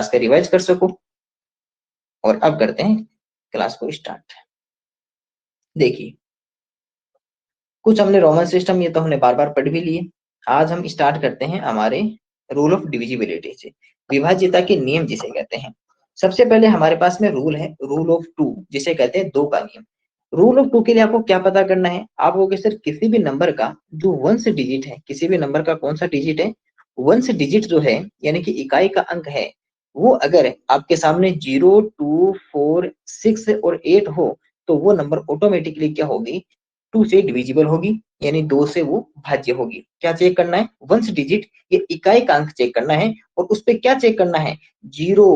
Class का revise कर सको। और अब करते हैं क्लास को स्टार्ट। देखिए, कुछ हमने रोमन सिस्टम, ये तो हमने बार बार पढ़ भी लिए। आज हम स्टार्ट करते हैं हमारे रूल ऑफ डिविजिबिलिटी से, विभाज्यता के नियम जिसे कहते हैं। सबसे पहले हमारे पास में रूल है रूल ऑफ टू, जिसे कहते हैं दो का नियम। रूल ऑफ टू के लिए आपको क्या पता करना है, आपको कि सर किसी भी नंबर का जो वंश डिजिट है, किसी भी नंबर का कौन सा डिजिट है, वंश डिजिट जो है यानी कि इकाई का अंक है, वो अगर आपके सामने 0, 2, 4, 6 और 8 हो तो वो नंबर ऑटोमेटिकली क्या होगी, 2 से डिविजिबल होगी, यानी 2 से वो भाज्य होगी। क्या चेक करना है, वंश डिजिट, ये इकाई का अंक चेक करना है। और उस पे क्या चेक करना है, 0,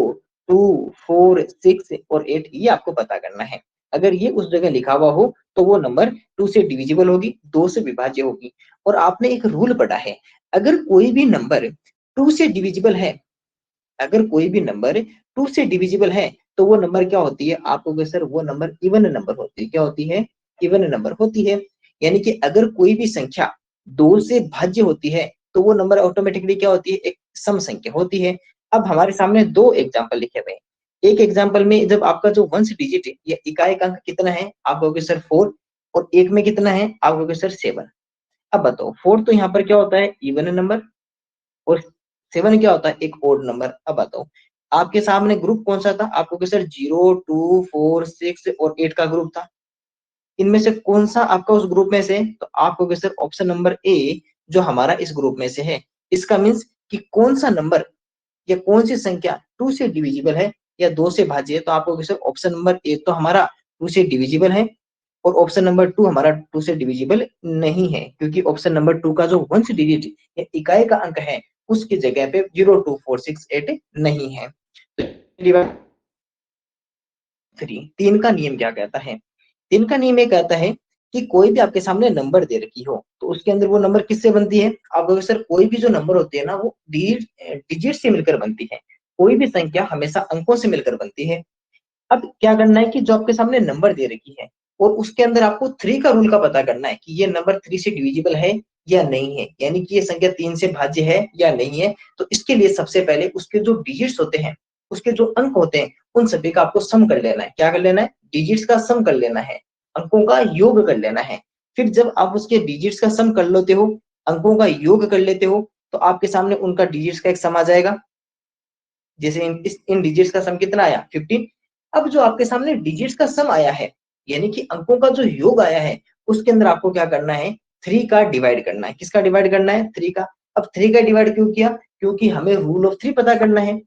2, 4, 6 और 8, ये आपको पता करना है। अगर ये उस जगह लिखा हुआ हो तो वो नंबर 2 से डिविजिबल होगी, 2 से विभाज्य होगी। और आपने एक रूल पढ़ा है, अगर कोई भी नंबर 2 से डिविजिबल है, अगर कोई भी नंबर 2 से डिविजिबल है तो वो नंबर क्या होती है, आपको सर वो नंबर इवन नंबर होती है। क्या होती है, इवन नंबर होती है। यानी कि अगर कोई भी संख्या 2 से भाज्य होती है तो वो नंबर ऑटोमेटिकली क्या होती है, एक सम संख्या होती है। अब हमारे सामने दो एग्जांपल लिखे हुए हैं। एक एग्जांपल में जब आपका जो वंश डिजिट है या इकाई का अंक कितना है, आप कहोगे सर 4, और एक में कितना है, आप कहोगे सर 7। अब बताओ, 4 तो यहाँ पर क्या होता है, इवन नंबर, और 7 क्या होता है, एक ओड नंबर। अब बताओ आपके सामने ग्रुप कौन सा था, आपको सर 0, 2, 4, 6 और 8 का ग्रुप था। इनमें से कौन सा आपका उस ग्रुप में से, तो आपको सर ऑप्शन नंबर ए जो हमारा इस ग्रुप में से है। इसका मीन्स कि कौन सा नंबर या कौन सी संख्या 2 से डिविजिबल है या 2 से भाज्य है, तो आपको सर ऑप्शन नंबर ए तो हमारा 2 से डिविजिबल है, और ऑप्शन नंबर 2 हमारा 2 से डिविजिबल नहीं है, क्योंकि ऑप्शन नंबर 2 का जो वंश डिजिट या इकाई का अंक है उसकी जगह पे 0, 2, 4, 6, 8 नहीं है। तो 3 का नियम क्या कहता है, 3 का नियम ये कहता है कि कोई भी आपके सामने नंबर दे रखी हो तो उसके अंदर वो नंबर किससे बनती है, आप कहोगे सर कोई भी जो नंबर होती है ना वो डिजिट से मिलकर बनती है। कोई भी संख्या हमेशा अंकों से मिलकर बनती है। अब क्या करना है कि जो आपके सामने नंबर दे रखी है और उसके अंदर आपको 3 का रूल का पता करना है कि ये नंबर 3 से डिविजिबल है या नहीं है, यानी कि ये संख्या 3 से भाज्य है या नहीं है। तो इसके लिए सबसे पहले उसके जो डिजिट्स होते हैं, उसके जो अंक होते हैं, उन सभी का आपको सम कर लेना है। क्या कर लेना है, डिजिट्स का सम कर लेना है, अंकों का योग कर लेना है। फिर जब आप उसके डिजिट्स का सम कर लेते हो, अंकों का योग कर लेते हो, तो आपके सामने उनका डिजिट्स का एक सम आ जाएगा। जैसे इन डिजिट्स का सम कितना आया, 15। अब जो आपके सामने डिजिट्स का सम आया है, यानी कि अंकों का जो योग आया है, उसके अंदर आपको क्या करना है, 3 का डिवाइड करना है। किसका डिवाइड करना है, 3 का। अब 3 का डिवाइड क्यों किया, क्योंकि हमें रूल ऑफ 3 पता करना है,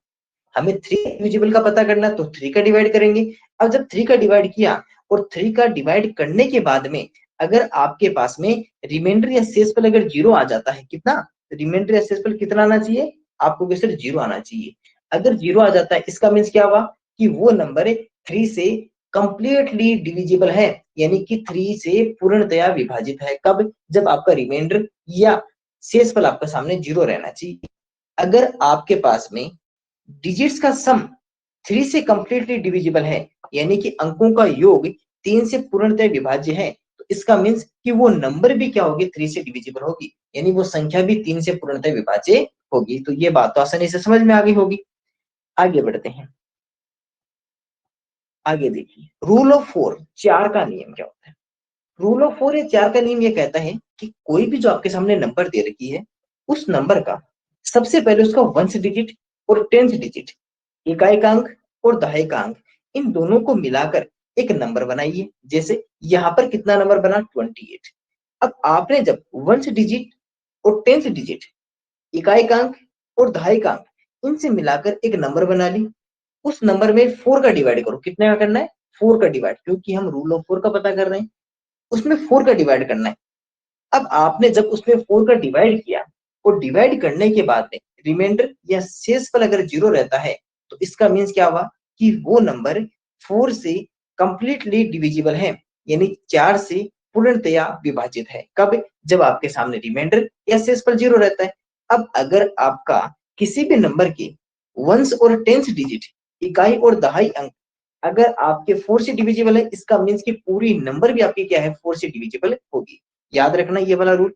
हमें 3 डिविजिबल का पता करना है, तो 3 का डिवाइड करेंगे। अब जब 3 का डिवाइड किया और 3 का डिवाइड करने के बाद में अगर आपके पास में रिमाइंडर या शेषफल अगर 0 आ जाता है, कितना, रिमाइंडर या शेषफल कितना आना चाहिए, आपको सर 0 आना चाहिए। अगर 0 आ जाता है इसका मीन्स क्या हुआ कि वो नंबर 3 से कंप्लीटली डिविजिबल है, यानी कि 3 से पूर्णतया विभाजित है। कब, जब आपका रिमाइंडर या शेषफल आपके सामने 0 रहना चाहिए। अगर आपके पास में डिजिट्स का सम 3 से कंप्लीटली डिविजिबल है, यानी कि अंकों का योग 3 से पूर्णतः विभाज्य है, तो इसका मीन्स कि वो नंबर भी क्या होगी, 3 से डिविजिबल होगी, यानी वो संख्या भी 3 से पूर्णतः विभाज्य होगी। तो ये बात तो आसानी से समझ में आ गई होगी। आगे बढ़ते हैं, आगे देखिए रूल ऑफ 4, 4 का नियम क्या होता है। रूल ऑफ 4 या 4 का नियम ये कहता है कि कोई भी जो आपके सामने नंबर दे रखी है, उस नंबर का सबसे पहले उसका वंश डिजिट और टेंथ डिजिट, इकाई का अंक और दहाई का अंक, इन दोनों को मिलाकर एक नंबर बनाइए। जैसे यहाँ पर कितना नंबर बना, 28। अब आपने जब वंश डिजिट और टेंथ डिजिट, इकाई का अंक और दहाई का अंक, इनसे मिलाकर एक नंबर बना ली, उस नंबर में 4 का डिवाइड करो। कितने का करना है, 4 का डिवाइड, क्योंकि हम रूल ऑफ 4 का पता कर रहे हैं, उसमें 4 का डिवाइड करना है। अब आपने जब उसमें 4 का डिवाइड किया और डिवाइड करने के बाद में रिमाइंडर या शेषफल अगर 0 रहता है, तो इसका मीन्स क्या हुआ कि वो नंबर 4 से कंप्लीटली डिविजिबल है, यानी 4 से पूर्णतया विभाजित है। कब, जब आपके सामने रिमाइंडर या शेषफल 0 रहता है। अब अगर आपका किसी भी नंबर के वंश और टेंथ डिजिट, इकाई और दहाई अंक अगर आपके 4 से डिविजिबल है, इसका मीन्स कि पूरी नंबर भी आपकी क्या है, 4 से डिविजिबल होगी। याद रखना ये वाला रूल।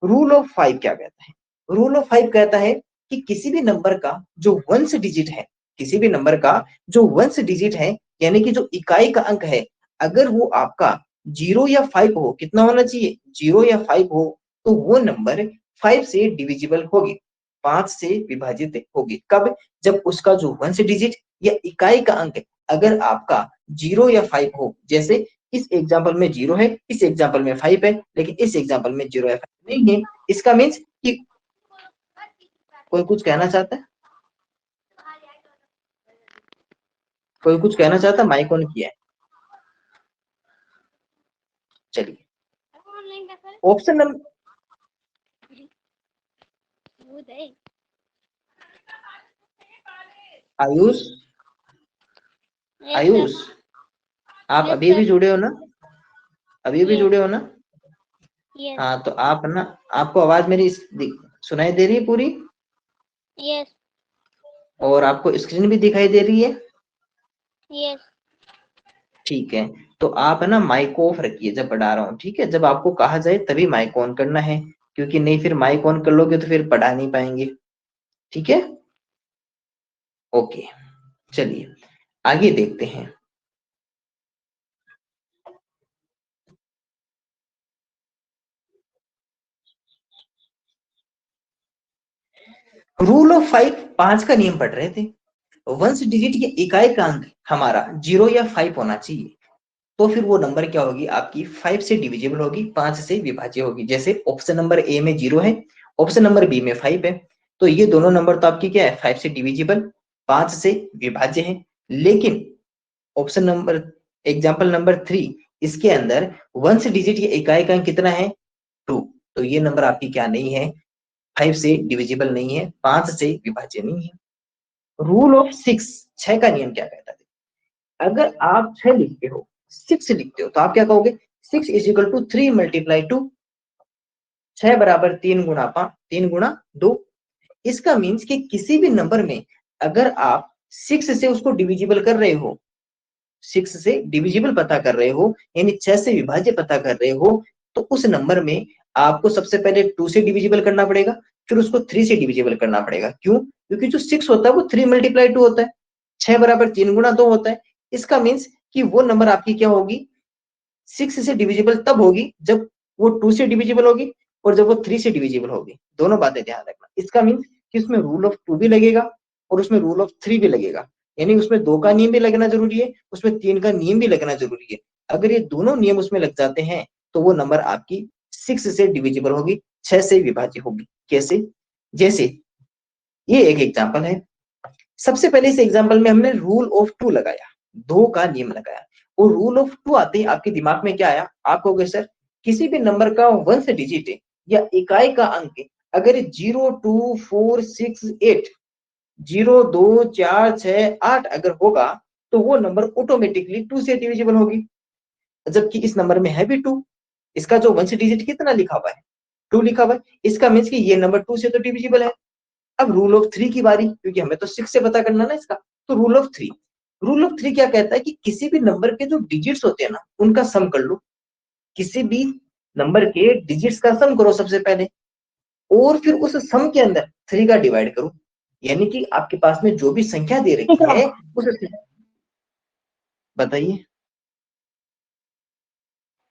रूल ऑफ 5 क्या कहता है, रूल ऑफ 5 कहता है कि किसी भी नंबर का जो वंश डिजिट है, किसी भी नंबर का जो वंस डिजिट है, यानी कि जो इकाई का अंक है, अगर वो आपका 0 या 5 हो, कितना होना चाहिए, 0 या 5 हो, तो वो नंबर 5 से डिविजिबल होगी, 5 से विभाजित होगी। कब? जब उसका जो वंस डिजिट या इकाई का अंक अगर आपका 0 या 5 हो। जैसे इस एग्जाम्पल में 0 है, इस एग्जाम्पल में 5 है, लेकिन इस एग्जाम्पल में 0 या 5 नहीं है। इसका मीन्स कि कोई कुछ कहना चाहता है, कोई कुछ कहना चाहता है, माइक ऑन किया है। चलिए, ऑप्शन नंबर, आयुष, आयुष, आप अभी भी जुड़े हो ना? अभी भी जुड़े हो ना? हाँ, तो आप ना, आपको आवाज मेरी सुनाई दे रही है पूरी? यस। और आपको स्क्रीन भी दिखाई दे रही है? यस। ठीक है, तो आप है ना माइक ऑफ रखिए जब पढ़ा रहा हूँ, ठीक है? जब आपको कहा जाए तभी माइक ऑन करना है, क्योंकि नहीं फिर माइक ऑन कर लोगे तो फिर पढ़ा नहीं पाएंगे, ठीक है? ओके, चलिए आगे देखते हैं। रूल ऑफ 5, 5 का नियम पढ़ रहे थे। वंस डिजिट या इकाई का अंक हमारा 0 या 5 होना चाहिए, तो फिर वो नंबर क्या होगी आपकी, 5 से डिविजिबल होगी, 5 से विभाज्य होगी। जैसे ऑप्शन नंबर ए में 0 है, ऑप्शन नंबर बी में 5 है, तो ये दोनों नंबर तो आपकी क्या है, 5 से डिविजिबल, 5 से विभाज्य है। लेकिन ऑप्शन नंबर, एग्जाम्पल नंबर 3, इसके अंदर वंस डिजिट या इकाई का अंक कितना है, 2, तो ये नंबर आपकी क्या नहीं है, 5 से डिविजिबल नहीं है, 5 से विभाज्य नहीं है। रूल ऑफ 6, 6 का नियम क्या कहता है? अगर आप 6 लिखते हो, 6 लिखते हो, तो आप क्या कहोगे, 6 इज इक्वल टू 3 मल्टीप्लाई 2, 6 बराबर 3 गुणा 5, 3 गुणा 2। इसका मीन्स कि किसी भी नंबर में अगर आप 6 से उसको डिविजिबल कर रहे हो, 6 से डिविजिबल पता कर रहे हो, यानी 6 से विभाज्य पता कर रहे हो, तो उस नंबर में आपको सबसे पहले 2 से डिविजिबल करना पड़ेगा, फिर उसको 3 से डिविजिबल करना पड़ेगा। क्यों? क्योंकि जो 6 होता है वो 3 मल्टीप्लाई 2 होता है, 6 बराबर 3 गुणा 2 होता है। इसका मीन्स कि वो नंबर आपकी क्या होगी, 6 से डिविजिबल तब होगी जब वो 2 से डिविजिबल होगी और जब वो 3 से डिविजिबल होगी। दोनों बातें ध्यान रखना। इसका मीन्स कि उसमें रूल ऑफ 2 भी लगेगा और उसमें रूल ऑफ 3 भी लगेगा, यानी उसमें 2 का नियम भी लगना जरूरी है, उसमें 3 का नियम भी लगना जरूरी है। अगर ये दोनों नियम उसमें लग जाते हैं तो वो नंबर आपकी 6 से डिविजिबल होगी, 6 से विभाज्य होगी। कैसे? जैसे ये एक एग्जाम्पल है। सबसे पहले इस एग्जाम्पल में हमने रूल ऑफ 2 लगाया, 2 का नियम लगाया, और रूल ऑफ 2 आते ही आपके दिमाग में क्या आया, आप कहोगे सर किसी भी नंबर का वंस डिजिट या इकाई का अंक अगर 0, 2, 4, 6, 8, 0, 2, 4, 6, 8 अगर होगा तो वो नंबर ऑटोमेटिकली 2 से डिविजिबल होगी, जबकि इस नंबर में है भी 2। इसका जो वंस डिजिट कितना लिखा हुआ है, 2 लिखा हुआ है। इसका मीन्स कि ये नंबर 2 से तो डिविजिबल है। अब रूल ऑफ 3 की बारी, क्योंकि हमें तो 6 से पता करना ना इसका, तो रूल ऑफ 3, रूल ऑफ 3 क्या कहता है कि किसी भी नंबर के जो डिजिट्स होते हैं ना उनका सम कर लो, किसी भी नंबर के डिजिट्स का सम करो सबसे पहले, और फिर उस सम के अंदर 3 का डिवाइड करो, यानी कि आपके पास में जो भी संख्या दे रखी है उस, बताइए,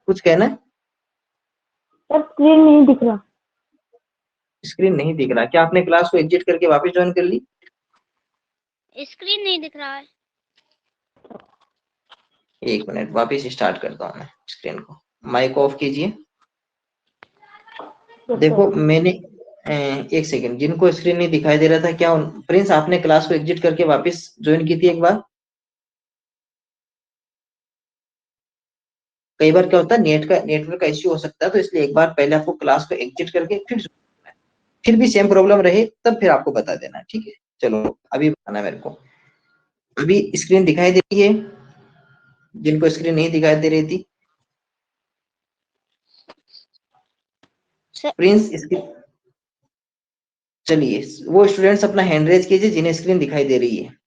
कुछ कहना है? सर स्क्रीन नहीं दिख रहा। स्क्रीन नहीं दिख रहा? क्या आपने क्लास को एग्जिट करके वापस ज्वाइन कर ली? स्क्रीन नहीं दिख रहा है। एक मिनट, वापस स्टार्ट करता हूँ मैं स्क्रीन को। माइक ऑफ कीजिए। देखो मैंने एक सेकंड, जिनको स्क्रीन नहीं दिखाई दे रहा था, क्या प्रिंस आपने क्लास को एग्जिट करके वापस ज्वाइन की थी एक बार? कई बार क्या होता है, नेटवर्क का इश्यू हो सकता है, तो इसलिए एक बार पहले आपको क्लास को एग्जिट करके फिर join करना है। फिर भी सेम प्रॉब्लम रहे तब फिर आपको बता देना, ठीक है? चलो अभी बताना मेरे को। अभी स्क्रीन दिखाई दे रही है जिनको स्क्रीन नहीं दिखाई दे रही थी? प्रिंस स्क्रीन, चलिए वो स्टूडेंट्स अपना हैंड रेज कीजिए जिन्हें स्क्रीन दिखाई दे रही है।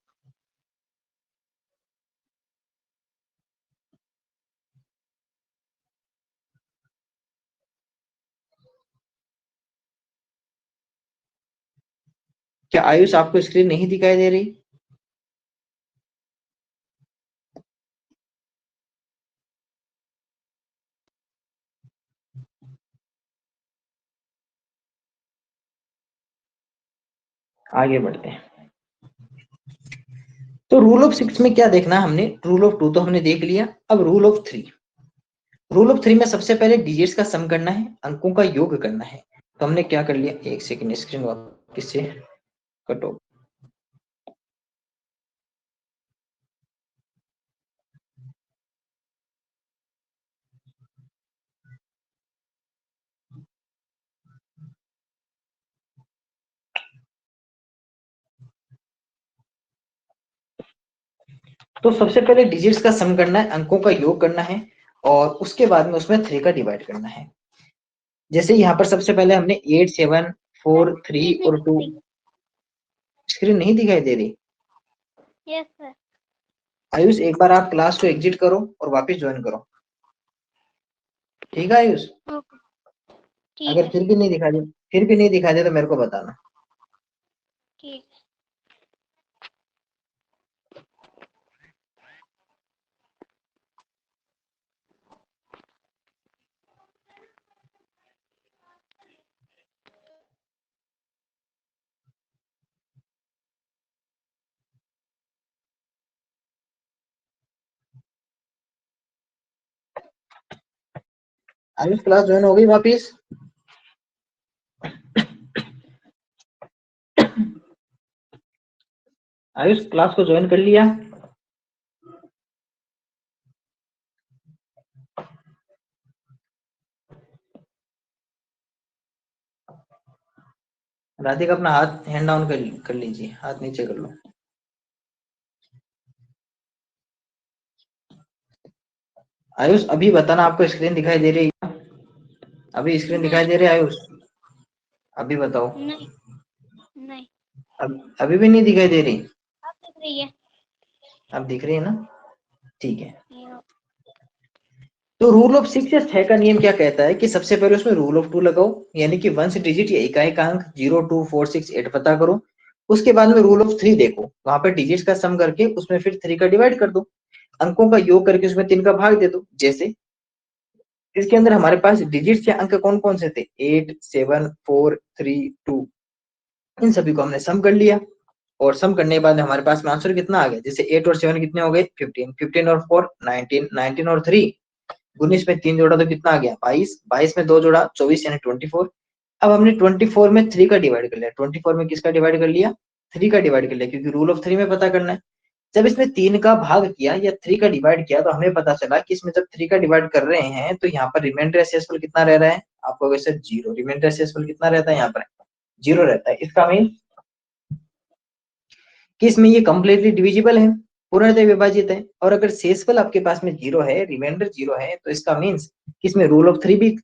क्या आयुष आपको स्क्रीन नहीं दिखाई दे रही? आगे बढ़ते हैं। तो रूल ऑफ 6 में क्या देखना है हमने, रूल ऑफ 2 तो हमने देख लिया, अब रूल ऑफ 3। रूल ऑफ 3 में सबसे पहले डिजिट्स का सम करना है, अंकों का योग करना है। तो हमने क्या कर लिया, एक सेकंड स्क्रीन वापस से कटो। तो सबसे पहले डिजिट्स का सम करना है, अंकों का योग करना है, और उसके बाद में उसमें 3 का डिवाइड करना है। जैसे यहाँ पर सबसे पहले हमने 8 7 4 3 और 2। स्क्रीन नहीं दिखाई दे रही? Yes sir. आयुष एक बार आप क्लास को एग्जिट करो और वापस ज्वाइन करो, ठीक है आयुष? ओके ठीक अगर है। फिर भी नहीं दिखा दे तो मेरे को बताना। ठीक है। आयुष क्लास ज्वाइन हो गई वापिस? आयुष क्लास को ज्वाइन कर लिया? राधिका अपना हाथ हैंड डाउन कर लीजिए, हाथ नीचे कर लो। आयुष अभी बताना, आपको स्क्रीन दिखाई दे रही है? अभी स्क्रीन दिखाई दे रही है आयुष? अभी बताओ। नहीं नहीं। अभी भी नहीं दिखाई दे रही? अब दिख रही है। अब दिख रही है ना? ठीक है। ये तो रूल ऑफ 6 या 6 का नियम क्या कहता है कि सबसे पहले उसमें रूल ऑफ 2 लगाओ, यानी कि वंश डिजिट या इकाई का अंक 0 2 4 6 8 पता करो। उसके बाद में रूल ऑफ 3 देखो, वहां पर डिजिट्स का सम करके उसमें फिर 3 का डिवाइड कर दो, अंकों का योग करके उसमें 3 का भाग दे दो। जैसे इसके अंदर हमारे पास डिजिट्स या अंक कौन कौन से थे, 8 7 4 3 2, इन सभी को हमने सम कर लिया, और सम करने के बाद हमारे पास में आंसर कितना आ गया। जैसे 8 और 7 कितने हो गए, 15 15 और 4 19 19 और 3 19 में 3 जोड़ा तो कितना आ गया, 22 22 में 2 जोड़ा 24 यानी 24। अब हमने 24 में 3 का डिवाइड कर लिया, 24 में किसका डिवाइड कर लिया, 3 का डिवाइड कर लिया, क्योंकि रूल ऑफ 3 में पता करना है। जब इसमें 3 का भाग किया या 3 का डिवाइड किया तो हमें पता चला कि इसमें जब 3 का डिवाइड कर रहे हैं तो यहाँ पर रिमाइंडर एसेसफुल कितना रह रहा है, आपको वैसे 0, रिमाइंडर एसेसफुल कितना रहता है, यहाँ पर 0 रहता है। इसका मीन कि इसमें ये कंप्लीटली डिविजिबल है, पूर्णतः विभाजित है। और अगर शेषफल आपके पास में 0 है, रिमाइंडर 0 है, तो इसका मीन्स कि इसमें रूल ऑफ 3 भी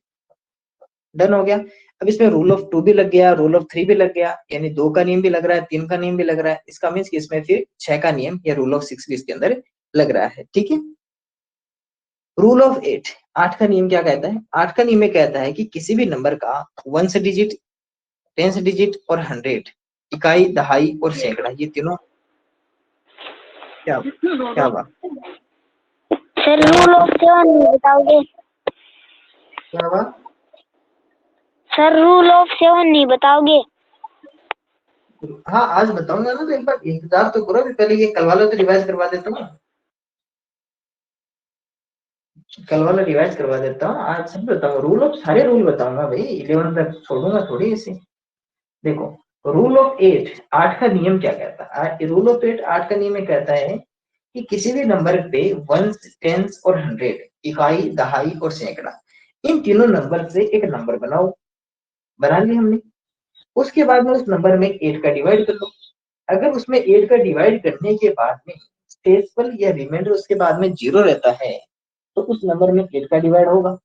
डन हो गया। अब इसमें रूल ऑफ 2 भी लग गया, रूल ऑफ 3 भी लग गया, यानी 2 का नियम भी लग रहा है, 3 का नियम भी लग रहा है। इसका मीन्स कि इसमें फिर 6 का नियम या रूल ऑफ 6 भी इसके अंदर लग रहा है। ठीक है। रूल ऑफ 8, 8 का नियम क्या कहता है, 8 का नियम कहता है कि किसी भी नंबर का वंश डिजिट, टेंस डिजिट और 100, इकाई दहाई और सैकड़ा, ये तीनों क्या क्या हुआ, सर रूल ऑफ 7 नहीं बताओगे? क्या हुआ? सर रूल ऑफ 7 नहीं बताओगे? हाँ आज बताऊंगा ना, तो एक बार इंतजार तो करो, पहले ये कल वाला तो रिवाइज करवा देता हूँ, कल वाला रिवाइज करवा देता हूँ, आज सब बताऊंगा, रूल ऑफ सारे रूल बताऊंगा भाई, 11 तक छोड़ूंगा थोड़ी ऐसे। देखो रूल ऑफ 8, 8 का नियम क्या कहता है, रूल ऑफ 8 8 का नियम कहता है कि किसी भी नंबर पे वंस, टेंस और 100, इकाई दहाई और सैकड़ा, इन तीनों नंबर से एक नंबर बनाओ। बना लिया हमने। उसके बाद में उस नंबर में 8 का डिवाइड कर लो। अगर उसमें 8 का डिवाइड करने के बाद में शेषफल या रिमाइंडर उसके बाद में 0 रहता है, तो उस नंबर में 8 का डिवाइड होगा।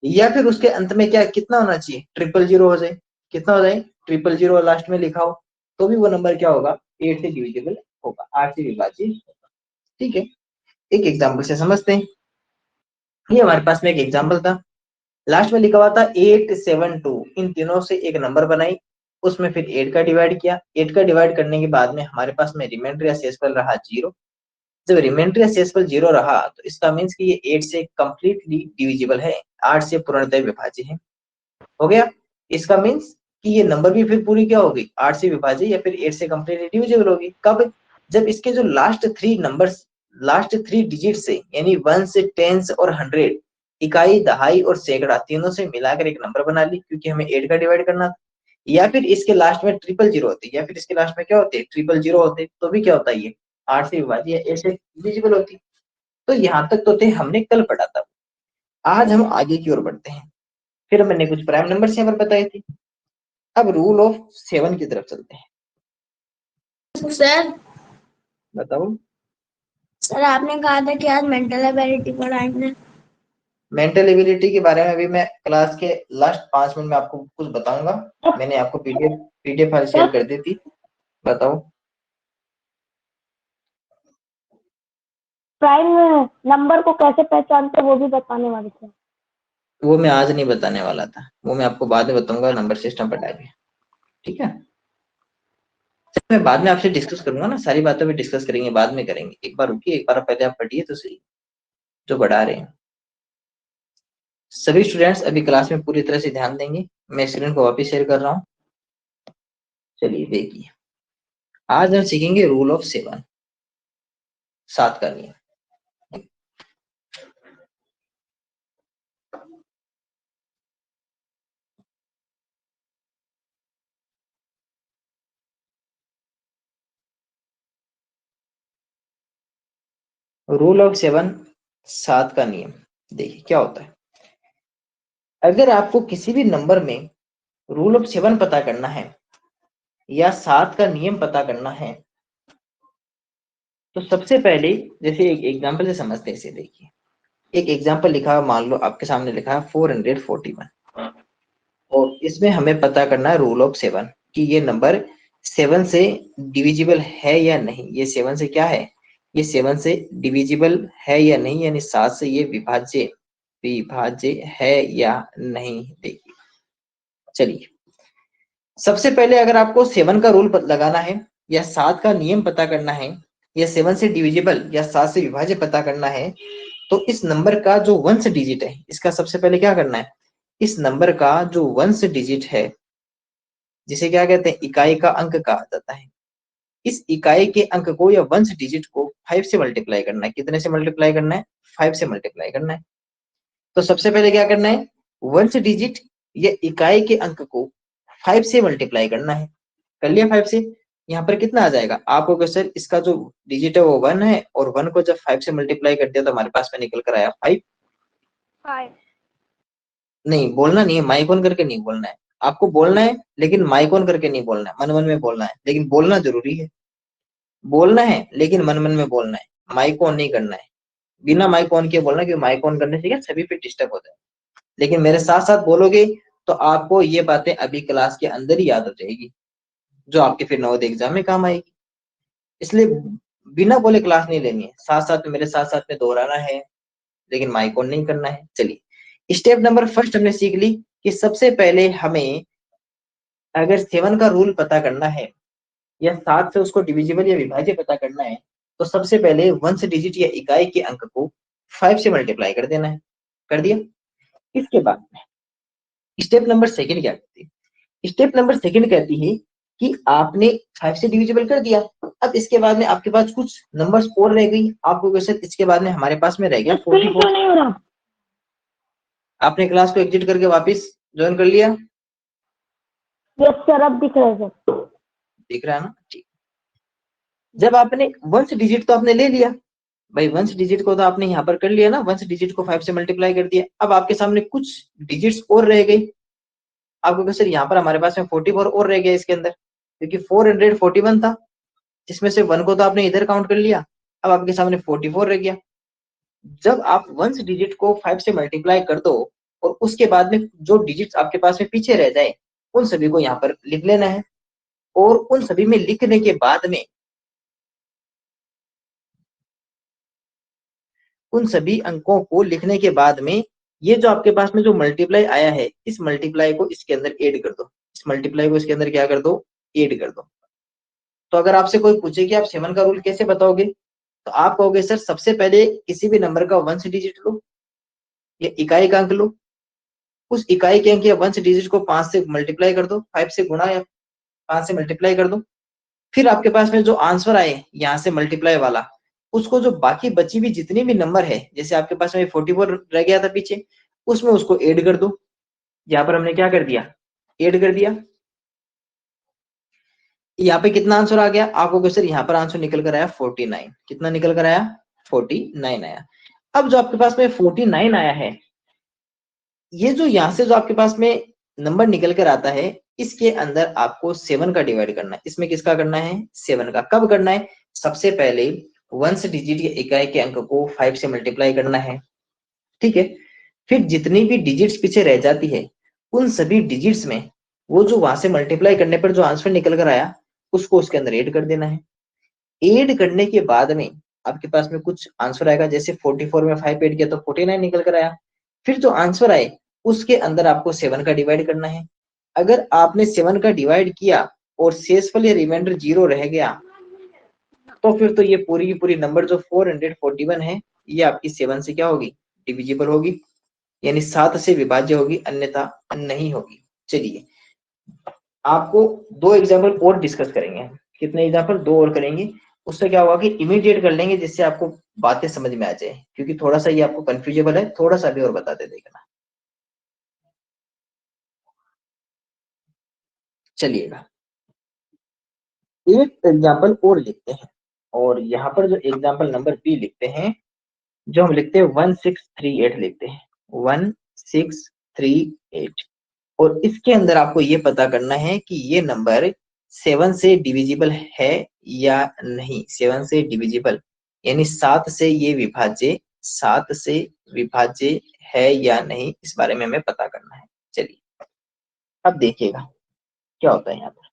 या फिर उसके अंत में क्या कितना होना चाहिए, 000 हो जाए, कितना हो जाए, 000 लास्ट में लिखा हो, तो भी वो नंबर क्या होगा, 8 से डिविजिबल होगा, 8 से विभाज्य होगा। ठीक है। एक एग्जाम्पल से समझते हैं। ये हमारे पास में एक एग्जाम्पल था, लास्ट में लिखा हुआ था 872, इन तीनों से एक नंबर बनाई, उसमें फिर 8 का डिवाइड किया, 8 का डिवाइड करने के बाद में हमारे पास में रिमाइंडर या शेषफल रहा 0। जब रिमाइंडर या शेषफल 0 रहा तो इसका मीन्स कि ये 8 से कंप्लीटली डिविजिबल है, 8 से पूर्णतः विभाज्य है। हो गया। इसका मीन्स कि ये नंबर भी फिर पूरी क्या होगी, 8 से विभाज्य या फिर 8 से कंप्लीटली डिविजिबल होगी। कब, जब इसके जो लास्ट 3 नंबर्स, लास्ट 3 डिजिट से, यानी 1 से 10 और 100, इकाई, दहाई और सैकड़ा तीनों से मिलाकर एक नंबर बना ली, क्योंकि हमें 8 का डिवाइड करना था। या फिर इसके लास्ट में 000 होती, या फिर इसके लास्ट में क्या होते, 000 होते, तो भी क्या होता है, ये 8 से विभाज्य या 8 से डिविजिबल होती। तो यहाँ तक तो थे, हमने कल पढ़ा था। आज हम आगे की ओर बढ़ते हैं। फिर मैंने कुछ प्राइम नंबर्स यहाँ पर बताए थे। अब रूल ऑफ 7 की तरफ चलते हैं। सर बताओ। सर आपने कहा था कि आज मेंटल एबिलिटी पढ़ाएंगे। मेंटल एबिलिटी के बारे में अभी मैं क्लास के लास्ट 5 मिनट में आपको कुछ बताऊंगा। मैंने आपको पीडीएफ फाइल शेयर कर दी थी। बताओ। प्राइम नंबर को कैसे पहचानते वो भी बताने वाले थे। वो मैं आज नहीं बताने वाला था, वो मैं आपको बाद में बताऊंगा नंबर सिस्टम पर टाइप। ठीक है, मैं बाद में आपसे डिस्कस करूंगा ना, सारी बातें भी डिस्कस करेंगे, बाद में करेंगे। एक बार रुकिए, एक बार पहले आप पढ़िए तो सही जो बढ़ा रहे हैं। सभी स्टूडेंट्स अभी क्लास में पूरी तरह से ध्यान देंगे। मैं स्क्रीन को वापस शेयर कर रहा हूँ। चलिए देखिए, आज हम सीखेंगे रूल ऑफ 7, 7 का नियम। रूल ऑफ 7, 7 का नियम। देखिए क्या होता है, अगर आपको किसी भी नंबर में रूल ऑफ 7 पता करना है या 7 का नियम पता करना है, तो सबसे पहले जैसे एक एग्जांपल से समझते हैं इसे। देखिए एक एग्जांपल लिखा है, मान लो आपके सामने लिखा है 441, और इसमें हमें पता करना है रूल ऑफ 7 कि ये नंबर 7 से डिविजिबल है या नहीं। ये 7 से क्या है, ये 7 से डिविजिबल है या नहीं, यानी 7 से ये विभाज्य विभाज्य है या नहीं। देखिए चलिए, सबसे पहले अगर आपको 7 का रूल लगाना है या 7 का नियम पता करना है या 7 से डिविजिबल या 7 से विभाज्य पता करना है, तो इस नंबर का जो वंश डिजिट है, इसका सबसे पहले क्या करना है, इस नंबर का जो वंश डिजिट है, जिसे क्या कहते हैं, इकाई का अंक कहा जाता है, इस इकाई के अंक को या वंश डिजिट को 5 से मल्टीप्लाई करना है। कितने से मल्टीप्लाई करना है, 5 से मल्टीप्लाई करना है। तो सबसे पहले क्या करना है, वंश डिजिट या इकाई के अंक को 5 से मल्टीप्लाई करना है। कर लिया 5 से, यहाँ पर कितना आ जाएगा, आपको कहो सर इसका जो डिजिट है वो 1 है, और 1 को जब 5 से मल्टीप्लाई कर दिया तो हमारे पास में निकल कर आया 5। नहीं बोलना नहीं है, माइक ऑन करके नहीं बोलना है, आपको बोलना है लेकिन माइक ऑन करके नहीं बोलना है, मन मन में बोलना है, लेकिन बोलना जरूरी है। बोलना है लेकिन मन मन में बोलना है, माइक ऑन नहीं करना है। बिना माइक ऑन किए बोलना, क्योंकि माइक ऑन करने से क्या सभी पे डिस्टर्ब होता है। लेकिन मेरे साथ साथ बोलोगे तो आपको ये बातें अभी क्लास के अंदर ही याद हो जाएगी, जो आपके फिर नवोदय एग्जाम में काम आएगी। इसलिए बिना बोले क्लास नहीं लेनी है, साथ साथ में मेरे साथ साथ में दोहराना है, लेकिन माइक ऑन नहीं करना है। चलिए स्टेप नंबर फर्स्ट हमने सीख ली कि सबसे पहले हमें अगर 7 का रूल पता करना है या 7 से उसको डिविजिबल या विभाज्य पता करना है, तो सबसे पहले वंश डिजिट या इकाई के अंक को 5 से मल्टीप्लाई कर देना है। कर दिया। इसके बाद स्टेप नंबर सेकंड क्या कहती है, स्टेप नंबर सेकंड कहती है कि आपने 5 से डिविजिबल कर दिया। अब इसके बाद में आपके पास कुछ नंबर्स और रह गई, आपको क्वेश्चन इसके बाद में हमारे पास में रह गया 44। नहीं हो रहा। आपने क्लास को एग्जिट करके वापस ज्वाइन कर लिया, यस सर अब दिख रहा है सर। दिख रहा है ना, ठीक। जब आपने वंश डिजिट तो आपने ले लिया भाई, वंश डिजिट को तो आपने यहाँ पर कर लिया ना, वंश डिजिट को 5 से मल्टीप्लाई कर दिया। अब आपके सामने कुछ डिजिट्स और रह गई, आपको सर यहाँ पर हमारे पास में 44 और रह गया इसके अंदर, क्योंकि 441 था, जिसमें से 1 को तो आपने इधर काउंट कर लिया। अब आपके सामने 44 रह गया। जब आप वंश डिजिट को 5 से मल्टीप्लाई कर दो और उसके बाद में जो डिजिट्स आपके पास में पीछे रह जाए उन सभी को यहाँ पर लिख लेना है, और उन सभी में लिखने के बाद में उन सभी अंकों को लिखने के बाद में ये जो आपके पास में जो मल्टीप्लाई आया है, इस मल्टीप्लाई को इसके अंदर ऐड कर दो, इस मल्टीप्लाई को इसके अंदर क्या कर दो, ऐड कर दो। तो अगर आपसे कोई पूछे कि आप 7 का रूल कैसे बताओगे, तो आप कहोगे सर सबसे पहले किसी भी नंबर का वंश डिजिट लो या इकाई का अंक लो, उस इकाई के अंक या वंश डिजिट को 5 से मल्टीप्लाई कर दो, 5 से गुणा या 5 से मल्टीप्लाई कर दो। फिर आपके पास में जो आंसर आए यहाँ से मल्टीप्लाई वाला, उसको जो बाकी बची हुई जितनी भी नंबर है, जैसे आपके पास में 44 रह गया था पीछे, उसमें उसको ऐड कर दो। यहाँ पर हमने क्या कर दिया, ऐड कर दिया। यहाँ पे कितना आंसर आ गया आपको क्वेश्चन, यहाँ पर आंसर निकल कर आया 49। कितना निकल कर आया, 49 आया। अब जो आपके पास में 49 आया है, ये जो यहाँ से जो आपके पास में नंबर निकल कर आता है, इसके अंदर आपको 7 का डिवाइड करना है। इसमें किसका करना है, 7 का। कब करना है, सबसे पहले वंश डिजिट या इकाई के अंक को 5 से मल्टीप्लाई करना है, ठीक है। फिर जितनी भी डिजिट्स पीछे रह जाती है, उन सभी डिजिट्स में वो जो वहां से मल्टीप्लाई करने पर जो आंसर निकल कर आया, उसको उसके अंदर ऐड कर देना है। ऐड करने के बाद में आपके पास में कुछ आंसर आएगा, जैसे 44 में 5 ऐड किया तो 49 निकल कर आया। फिर जो आंसर आए उसके अंदर आपको 7 का डिवाइड करना है। अगर आपने 7 का डिवाइड किया और शेषफल या रिमाइंडर 0 रह गया, तो फिर तो ये पूरी की पूरी नंबर जो 441 है, ये आपकी 7 से क्या होगी, डिविजिबल होगी, यानी 7 से विभाज्य होगी, अन्यथा नहीं होगी। चलिए आपको 2 एग्जाम्पल और डिस्कस करेंगे। कितने एग्जाम्पल, 2 और करेंगे। उससे क्या होगा कि इमीडिएट कर लेंगे, जिससे आपको बातें समझ में आ जाए, क्योंकि थोड़ा सा ये आपको कंफ्यूजेबल है। थोड़ा सा भी और बताते देखना। चलिएगा एक एग्जाम्पल और लिखते हैं, और यहाँ पर जो एग्जाम्पल नंबर बी लिखते हैं, जो हम लिखते हैं 1638 लिखते हैं, 1638। और इसके अंदर आपको ये पता करना है कि ये नंबर 7 से डिविजिबल है या नहीं। 7 से डिविजिबल यानी 7 से ये विभाज्य, 7 से विभाज्य है या नहीं, इस बारे में हमें पता करना है। चलिए अब देखिएगा क्या होता है यहाँ पर।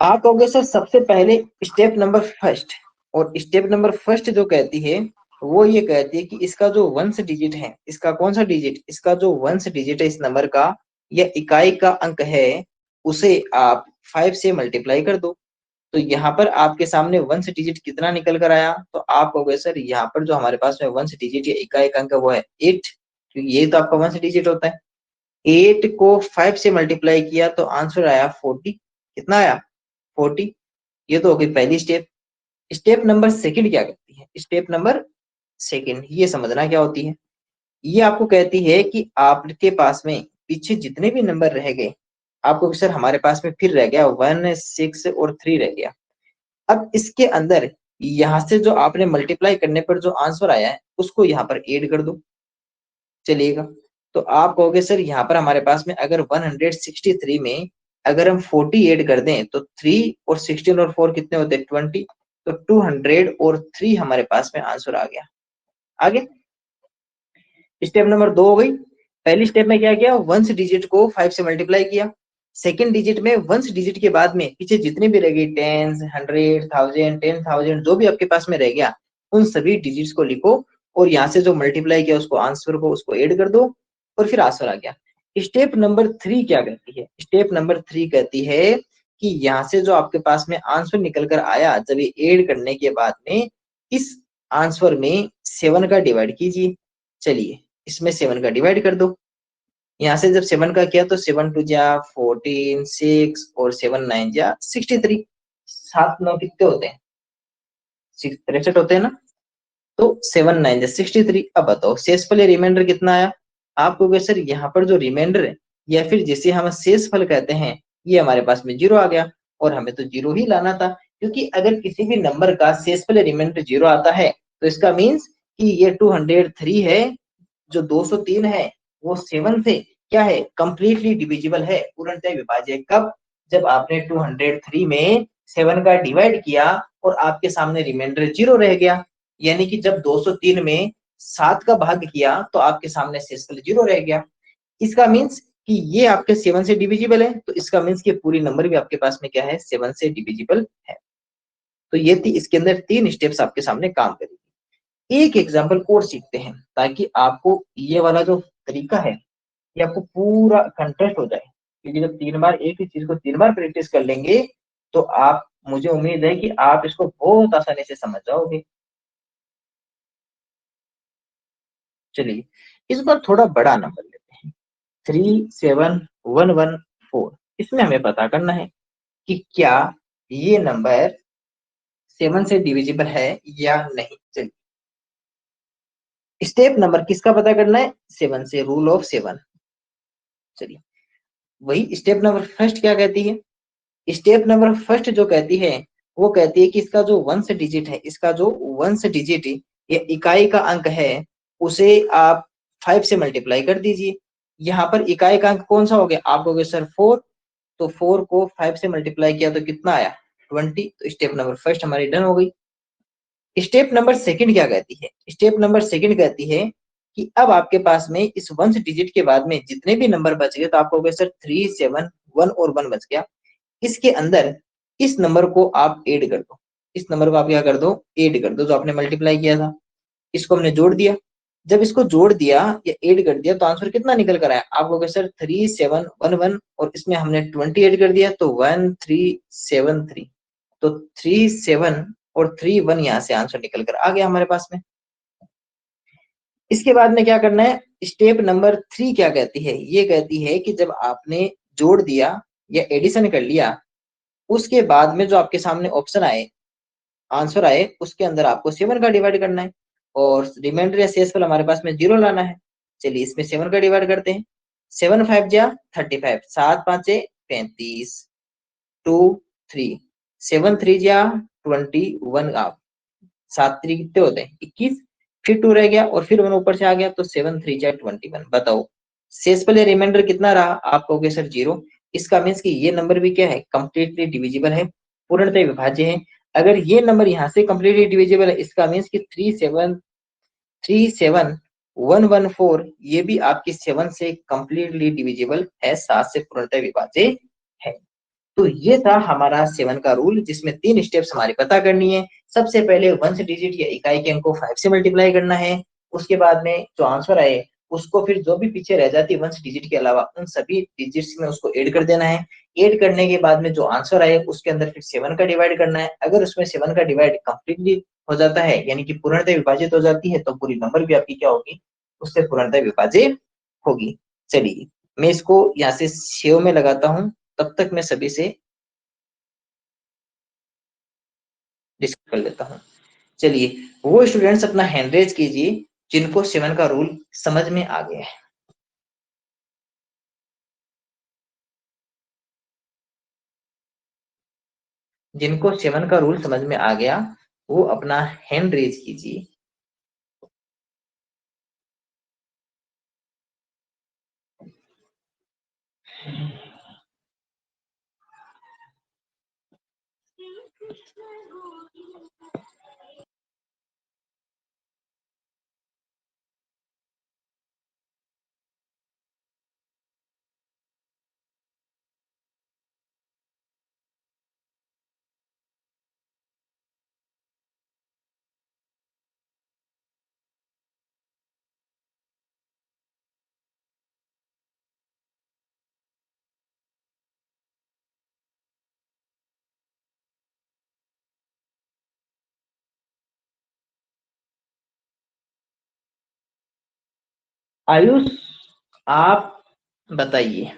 आप कहोगे सर सबसे पहले स्टेप नंबर फर्स्ट, और स्टेप नंबर फर्स्ट जो कहती है वो ये कहती है कि इसका जो वंश डिजिट है, इसका कौन सा डिजिट, इसका जो वंश डिजिट है इस नंबर का या इकाई का अंक है, उसे आप 5 से मल्टीप्लाई कर दो। तो यहाँ पर आपके सामने वंश डिजिट कितना निकल कर आया, तो आप कहोगे सर यहाँ पर जो हमारे पास में वंश डिजिट या इकाई का अंक है वो है 8, क्योंकि ये तो आपका वंश डिजिट होता है। 8 को 5 से मल्टीप्लाई किया तो आंसर आया 40। कितना आया, 40। ये तो हो गई पहली स्टेप। स्टेप नंबर सेकंड क्या करती है, स्टेप नंबर सेकंड ये समझना क्या होती है। ये आपको कहती है कि आपके पास में पीछे जितने भी नंबर रह गए, आपको सर हमारे पास में फिर रह गया 1, 6 और 3 रह गया। अब इसके अंदर यहाँ से जो आपने मल्टीप्लाई करने पर जो आंसर आया है उसको यहाँ पर ऐड कर दो। चलिएगा तो आप कहोगे सर यहाँ पर हमारे पास में अगर 163 में अगर हम 40 ऐड कर दें तो 3 और 16 और 4 कितने होते हैं, 20। तो 200 और 3 हमारे पास में आंसर आ गया। आगे स्टेप नंबर 2 हो गई। पहली स्टेप में क्या किया, वंश डिजिट को 5 से मल्टीप्लाई किया। सेकंड डिजिट में वंश डिजिट के बाद में पीछे जितने भी रह गई 10, 100, 1000, 10,000 जो भी आपके पास में रह गया, उन सभी डिजिट्स को लिखो और यहाँ से जो मल्टीप्लाई किया उसको आंसर को उसको ऐड कर दो और फिर आंसर आ गया। स्टेप नंबर 3 क्या कहती है, स्टेप नंबर 3 कहती है कि यहाँ से जो आपके पास में आंसर निकल कर आया, जब ये ऐड करने के बाद में इस आंसर में 7 का डिवाइड कीजिए। चलिए इसमें 7 का डिवाइड कर दो। यहाँ से जब 7 का किया तो 7 टू जा 14, 6 और 7 9 जा 63। 7 9 कितने होते हैं, 63 होते हैं ना। तो 7 9 जा 63। अब बताओ शेषफल या रिमाइंडर कितना आया। आपको कहोगे सर यहाँ पर जो रिमाइंडर है या फिर जिसे हम शेषफल कहते हैं, ये हमारे पास में 0 आ गया, और हमें तो 0 ही लाना था, क्योंकि अगर किसी भी नंबर का शेषफल या रिमाइंडर 0 आता है तो इसका मीन्स कि ये 203 है, जो 203 है वो 7 से क्या है, कंप्लीटली डिविजिबल है, पूर्णतः विभाज्य। कब, जब आपने 203 में 7 का डिवाइड किया और आपके सामने रिमाइंडर 0 रह गया, यानी कि जब 203 में 7 का भाग किया तो आपके सामने शेषफल 0 रह गया। इसका मीन्स कि ये आपके 7 से डिविजिबल है, तो इसका मीन्स कि पूरी नंबर भी आपके पास में क्या है, 7 से डिविजिबल है। तो ये थी, इसके अंदर 3 स्टेप्स आपके सामने काम करेगी। एक एग्जाम्पल और सीखते हैं ताकि आपको ये वाला जो तरीका है ये आपको पूरा कंटेस्ट हो जाए, क्योंकि जब 3 बार एक ही चीज को 3 बार प्रैक्टिस कर लेंगे तो आप, मुझे उम्मीद है कि आप इसको बहुत आसानी से समझ जाओगे। चलिए इस बार थोड़ा बड़ा नंबर लेते हैं, 37114। इसमें हमें पता करना है कि क्या ये नंबर 7 से डिविजिबल है या नहीं। चलिए स्टेप नंबर किसका पता करना है, 7 से, रूल ऑफ 7। चलिए वही स्टेप नंबर फर्स्ट क्या कहती है, स्टेप नंबर फर्स्ट जो कहती है वो कहती है कि इसका जो वंश डिजिट है, इसका जो वंश डिजिट या इकाई का अंक है उसे आप 5 से मल्टीप्लाई कर दीजिए। यहाँ पर इकाई का अंक कौन सा हो गया, आप कहोगे सर 4, तो 4 को 5 से मल्टीप्लाई किया तो कितना आया 20। तो स्टेप नंबर फर्स्ट हमारी डन हो गई। स्टेप नंबर सेकंड क्या कहती है, स्टेप नंबर सेकंड कहती है कि अब आपके पास में इस वंश डिजिट के बाद में जितने भी नंबर बच गए, तो आप कहोगे सर 3 7 1 और 1 बच गया, इसके अंदर इस नंबर को आप ऐड कर दो, इस नंबर को आप क्या कर दो, ऐड कर दो, जो आपने मल्टीप्लाई किया था इसको हमने जोड़ दिया। जब इसको जोड़ दिया या ऐड कर दिया तो आंसर कितना निकल कर आया, आप कहोगे सर 3711 और इसमें हमने 20 ऐड कर दिया तो 1373। तो 37 और 31 यहाँ से आंसर निकल कर आ गया हमारे पास में। इसके बाद में क्या करना है, स्टेप नंबर 3 क्या कहती है, ये कहती है कि जब आपने जोड़ दिया या एडिशन कर लिया, उसके बाद में जो आपके सामने ऑप्शन आए, आंसर आए, उसके अंदर आपको 7 का डिवाइड करना है और रिमाइंडर या शेषफल हमारे पास में 0 लाना है। चलिए इसमें 7 का डिवाइड करते हैं, 7 5 जा 35, 7 5 35, 2 3, 7 3 जा 21, आप 7 3 कितने होते हैं 21, फिर 2 रह गया और फिर 1 ऊपर से आ गया तो 7 3 जा 21। बताओ शेषफल या रिमाइंडर कितना रहा, आप कहोगे सर 0। इसका मीन्स कि ये नंबर भी क्या है, कंप्लीटली डिविजिबल है, पूर्णतः विभाज्य है। अगर ये नंबर यहाँ से कंप्लीटली डिविजिबल है, इसका मीन्स कि 37114 ये भी आपकी 7 से कंप्लीटली डिविजिबल है, 7 से पूर्णतः विभाज्य है। तो ये था हमारा 7 का रूल, जिसमें 3 स्टेप्स हमारी पता करनी है। सबसे पहले वंश डिजिट या इकाई के अंक को 5 से मल्टीप्लाई करना है, उसके बाद में जो आंसर आए उसको फिर जो भी पीछे रह जाती है वंश डिजिट के अलावा उन सभी डिजिट्स में उसको ऐड कर देना है। ऐड करने के बाद में जो आंसर आए उसके अंदर फिर 7 का डिवाइड करना है। अगर उसमें 7 का डिवाइड कंप्लीटली हो जाता है यानी कि पूर्णतः विभाजित हो जाती है, तो पूरी नंबर भी आपकी क्या होगी, उससे पूर्णतः विभाजित होगी। चलिए मैं इसको यहाँ से सेव में लगाता हूँ, तब तक मैं सभी से डिस्कस कर लेता हूँ। चलिए वो स्टूडेंट्स अपना हैंड रेज कीजिए जिनको 7 का रूल समझ में आ गया है। जिनको 7 का रूल समझ में आ गया वो अपना हैंड रेज कीजिए। आयुष आप बताइए,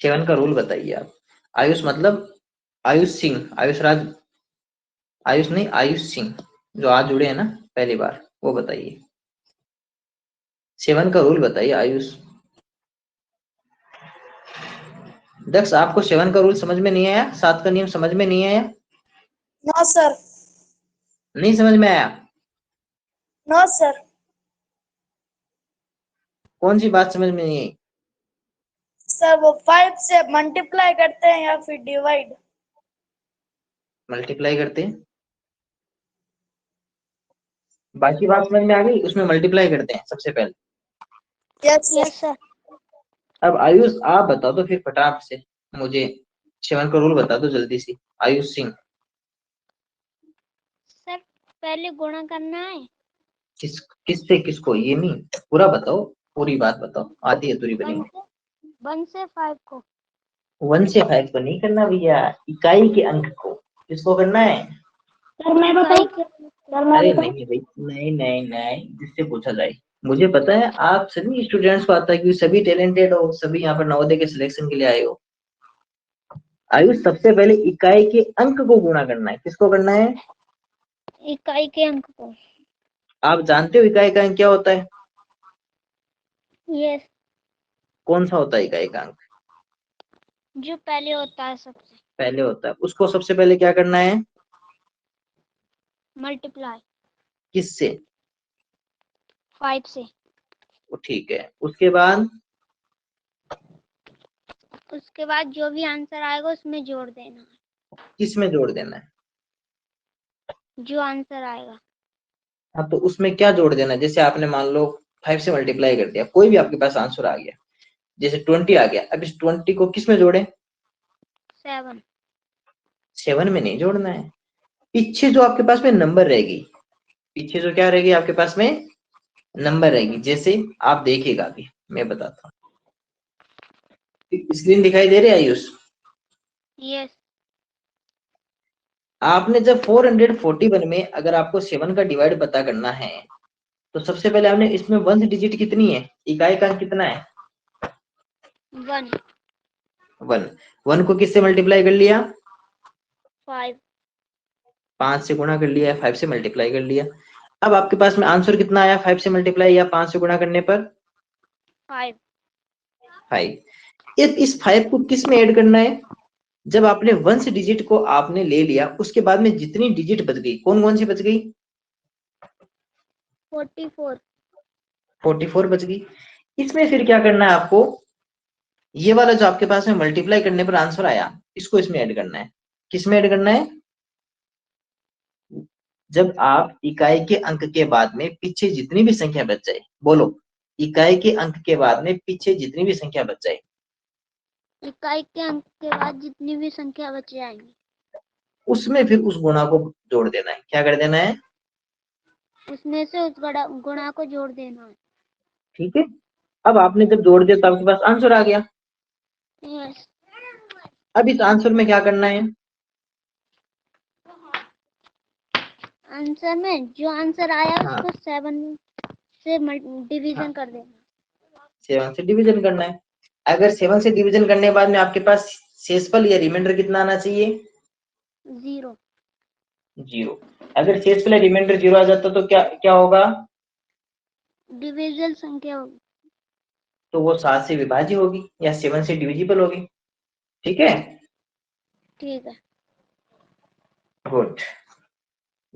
7 का रूल बताइए आप। आयुष मतलब आयुष सिंह, आयुष राज, आयुष नहीं आयुष सिंह, जो आज जुड़े हैं ना पहली बार, वो बताइए 7 का रूल बताइए आयुष। दक्ष आपको 7 का रूल समझ में नहीं आया, 7 का नियम समझ में नहीं आया? No sir. नहीं समझ में आया? No sir. कौन सी बात समझ में नहीं आई? सर वो 5 से मल्टीप्लाई करते हैं या फिर डिवाइड? मल्टीप्लाई करते हैं, बाकी बात समझ में आ गई, उसमें मल्टीप्लाई करते हैं सबसे पहले। Yes sir. अब आयुष आप बता दो फिर फटाफट से मुझे 7 का रूल बता दो जल्दी से, आयुष सिंह। सर पहले गुणा करना है। किससे किसको, ये नहीं, पूरा बताओ, पूरी बात बताओ, आधी अधूरी बनी हुई। 1 से 5 को। 1 से 5 को नहीं करना भैया, इकाई के अंक को किसको करना है? सर मैं बताऊं? अरे नहीं भाई, नहीं नहीं नहीं, जिससे पूछा जाए। मुझे पता है आप सभी स्टूडेंट्स को आता है, क्योंकि सभी टैलेंटेड हो, सभी यहाँ पर नवोदय के सिलेक्शन के लिए आए हो। आयुष, सबसे पहले इकाई के अंक को गुणा करना है। किसको करना है? इकाई के अंक को। आप जानते हो इकाई का अंक क्या होता है? यस। कौन सा होता है इकाई का अंक? जो पहले होता है सबसे। पहले होता है, उसको सबसे पहले क्या करना है? मल्टीप्लाई। किससे? 5 से। वो ठीक है, उसके बाद? उसके बाद जो भी आंसर आएगा उसमें जोड़ देना है। किस में जोड़ देना है? जो आंसर आएगा। हाँ, तो उसमें क्या जोड़ देना है? जैसे आपने मान लो 5 से मल्टीप्लाई कर दिया, कोई भी आपके पास आंसर आ गया, जैसे 20 आ गया, अब इस 20 को किस में जोड़े? 7। 7 में नहीं जोड़ना है। पीछे जो आपके पास में नंबर रहेगी, पीछे जो क्या रहेगी आपके पास में? नंबर रहेगी। जैसे आप देखिएगा, अभी मैं बताता हूँ। स्क्रीन दिखाई दे रही है आयुष? यस। आपने जब 441 में अगर आपको 7 का डिवाइड पता करना है, तो सबसे पहले आपने इसमें 1 डिजिट कितनी है, इकाई का अंक कितना है? 1। 1 को किससे मल्टीप्लाई कर लिया? 5। 5 से गुणा कर लिया, 5 से मल्टीप्लाई कर लिया। अब आपके पास में आंसर कितना आया 5 से मल्टीप्लाई या 5 से गुणा करने पर? 5। 5। इस 5 को किस में ऐड करना है? जब आपने 1 डिजिट को आपने ले लिया, उसके बाद में जितनी डिजिट बच गई, कौन कौन सी बच गई? 44। 44 बच गई। इसमें फिर क्या करना है आपको? ये वाला जो आपके पास में मल्टीप्लाई करने पर आंसर आया, इसको इसमें ऐड करना है। किस में ऐड करना है? जब आप इकाई के अंक के बाद में पीछे जितनी भी संख्या बच जाए, बोलो, इकाई के अंक के बाद में पीछे जितनी भी संख्या बच जाए, इकाई के अंक के बाद जितनी भी संख्या बच जाएंगी, उसमें फिर उस गुणा को जोड़ देना है। क्या कर देना है? उसमें से उस गुणा को जोड़ देना है। ठीक है। अब आपने जब जोड़ दिया तो आपके पास आंसर आ गया। यस। अब इस आंसर में क्या करना है? आंसर में जो आंसर आया हाँ, उसको 7 से डिवीजन कर देना। 7 से डिवीजन करना है। अगर 7 से डिवीजन करने के बाद में आपके पास शेषफल या रिमाइंडर कितना आना चाहिए? 0। 0। अगर शेषफल या रिमाइंडर 0 आ जाता तो क्या क्या होगा? डिविजिबल संख्या होगी। तो वो 7 से विभाज्य होगी या 7 से डिविजिबल होगी। ठीक है, ठीक है। गुड।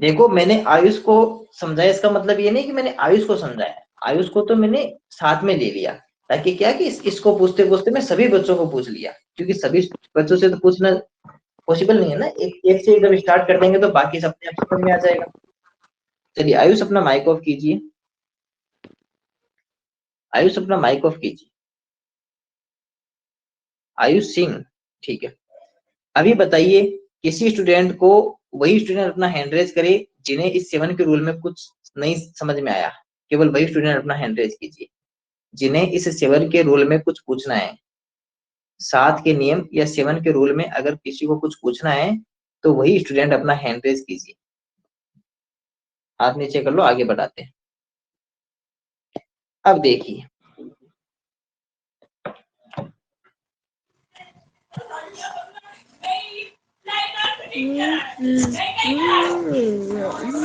देखो, मैंने आयुष को समझाया, इसका मतलब ये नहीं कि मैंने आयुष को समझाया, आयुष को तो मैंने साथ में ले लिया, ताकि क्या कि इसको पूछते पूछते मैं सभी बच्चों को पूछ लिया, क्योंकि सभी बच्चों से तो पूछना पॉसिबल नहीं है ना। एक से जब स्टार्ट कर देंगे तो बाकी सब अपने आप समझ में आ जाएगा। चलिए आयुष, अपना माइक ऑफ कीजिए। आयुष, अपना माइक ऑफ कीजिए। आयुष सिंह, ठीक है। अभी बताइए, किसी स्टूडेंट को, वही स्टूडेंट अपना हैंड रेज करे जिन्हें इस 7 के रूल में कुछ नहीं समझ में आया। केवल वही स्टूडेंट अपना हैंड रेज कीजिए जिन्हें इस 7 के रूल में कुछ पूछना है। 7 के नियम या 7 के रूल में अगर किसी को कुछ पूछना है तो वही स्टूडेंट अपना हैंड रेज कीजिए। हाथ नीचे कर लो, आगे बढ़ाते हैं। अब देखिए,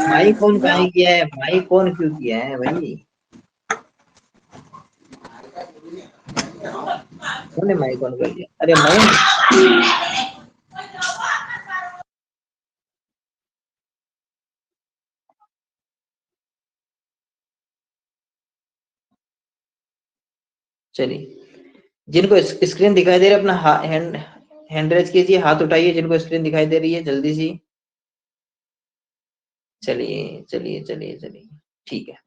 माइक कौन कहाँ किया है, माइक कौन क्यों किया है भाई? कौन माइक ऑन कर दिया? अरे मैं, चलिए, जिनको स्क्रीन दिखाई दे रही है अपना हैंड हैंड रेज कीजिए, हाथ उठाइए जिनको स्क्रीन दिखाई दे रही है, जल्दी सी। चलिए चलिए चलिए चलिए, ठीक है।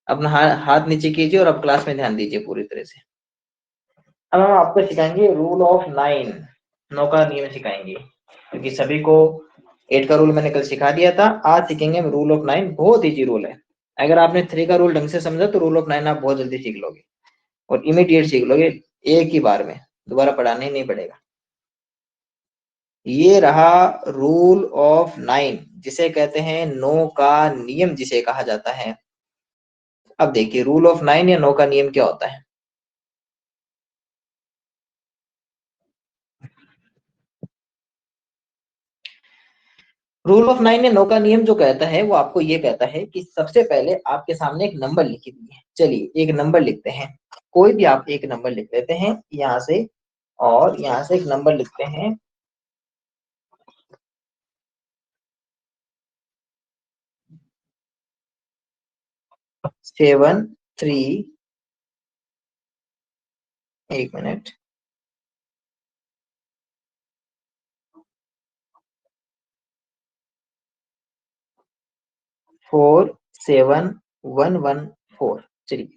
अपना हाथ नीचे कीजिए और अब क्लास में ध्यान दीजिए पूरी तरह से। अब हम आपको सिखाएंगे रूल ऑफ 9, 9 का नियम सिखाएंगे, क्योंकि सभी को 8 का रूल मैंने कल सिखा दिया था। आज सीखेंगे हम रूल ऑफ 9। बहुत इजी रूल है। अगर आपने 3 का रूल ढंग से समझा तो रूल ऑफ 9 आप बहुत जल्दी सीख लोगे और इमीडिएट सीख लोगे, एक ही बार में, दोबारा पढ़ाना ही नहीं पड़ेगा। ये रहा रूल ऑफ 9, जिसे कहते हैं 9 का नियम, जिसे कहा जाता है। अब देखिए रूल ऑफ 9 या 9 का नियम क्या होता है। रूल ऑफ 9 या 9 का नियम जो कहता है वो आपको ये कहता है कि सबसे पहले आपके सामने एक नंबर लिखी हुई है। चलिए एक नंबर लिखते हैं, कोई भी आप एक नंबर लिख लेते हैं यहाँ से, और यहाँ से एक नंबर लिखते हैं 7 3, एक मिनट, 47114। चलिए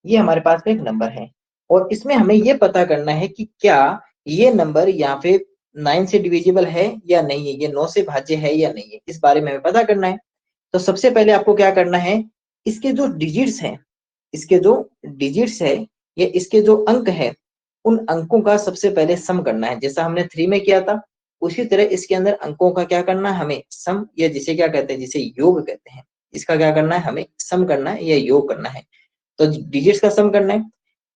ये हमारे पास में एक नंबर है, और इसमें हमें ये पता करना है कि क्या ये नंबर यहाँ पे 9 से डिविजिबल है या नहीं है, ये 9 से भाज्य है या नहीं है, इस बारे में हमें पता करना है। तो सबसे पहले आपको क्या करना है, इसके जो डिजिट्स हैं, इसके जो डिजिट्स है या इसके जो अंक है, उन अंकों का सबसे पहले सम करना है। जैसा हमने 3 में किया था उसी तरह इसके अंदर अंकों का क्या करना है, हमें सम, या जिसे क्या कहते हैं, जिसे योग कहते हैं, इसका क्या करना है, हमें सम करना है या योग करना है। तो डिजिट्स का सम करना है।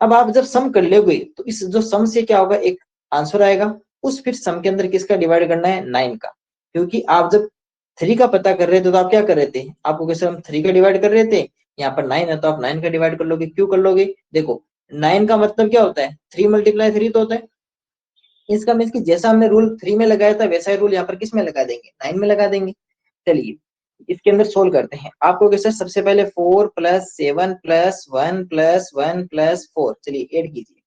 अब आप जब सम कर लोगे तो इस जो सम से क्या होगा, एक आंसर आएगा। उस फिर सम के अंदर किसका डिवाइड करना है, 9 का। क्योंकि आप जब 3 का पता कर रहे थे तो आप क्या कर रहे थे, आपको कैसे हम 3 का डिवाइड कर रहे थे, यहाँ पर 9 है तो आप 9 का डिवाइड कर लोगे। क्यों कर लोगे, देखो 9 का मतलब क्या होता है, 3 × 3 तो होता है। इसका मीन्स कि जैसा हमने रूल 3 में लगाया था वैसा ही रूल यहाँ पर किस में लगा देंगे, 9 में लगा देंगे। चलिए इसके अंदर सोल्व करते हैं। आपको कैसे, सबसे पहले 4 + 7 + 1 + 1 + 4, चलिए ऐड कीजिए।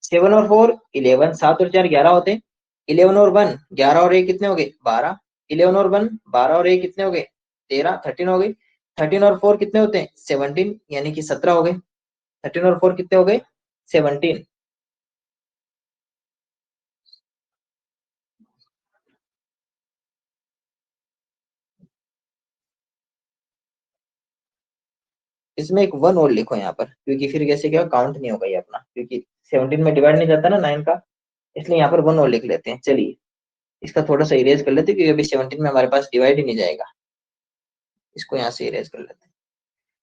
7 और 4 11, 7 और 4 11 होते हैं। 11 और 1 11 और 1 कितने हो गए, 12। 11 और 1 12 और 1 कितने हो गए, 13, 13 हो गए। 13 और 4 कितने होते हैं, 17, यानी कि 17 हो गए। 13 और 4 कितने हो गए, 17। इसमें एक 1 और लिखो यहाँ पर, क्योंकि फिर कैसे क्या काउंट नहीं होगा ये अपना, क्योंकि 17 में डिवाइड नहीं जाता ना 9 का, इसलिए यहाँ पर 1 और लिख लेते हैं। चलिए इसका थोड़ा सा इरेज कर लेते हैं, क्योंकि अभी 17 में हमारे पास डिवाइड ही नहीं जाएगा। इसको यहाँ से इरेज कर लेते हैं।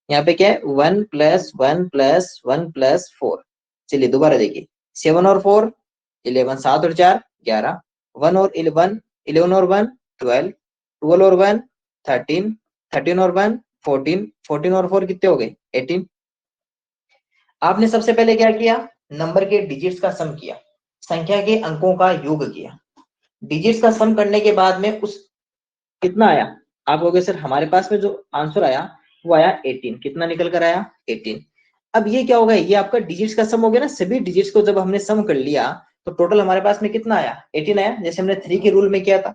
यहाँ पे क्या है, 1 + 1 + 1 + 4। चलिए दोबारा देखिए, 7 और 4 11, 7 और 4 11, 1 और 11 11 और 1 12, 12 और 1 13, 13 और 1 14, 14 और 4 कितने हो गए, 18। आपने सबसे पहले क्या किया, नंबर के डिजिट्स का सम किया, संख्या के अंकों का योग किया। डिजिट्स का सम करने के बाद में उस कितना आया, आप कहोगे सर हमारे पास में जो आंसर आया वो आया 18। कितना निकल कर आया, 18। अब ये क्या होगा, ये आपका डिजिट्स का सम हो गया ना, सभी डिजिट्स को जब हमने सम कर लिया तो टोटल हमारे पास में कितना आया, 18 आया, जैसे हमने 3 के रूल में किया था।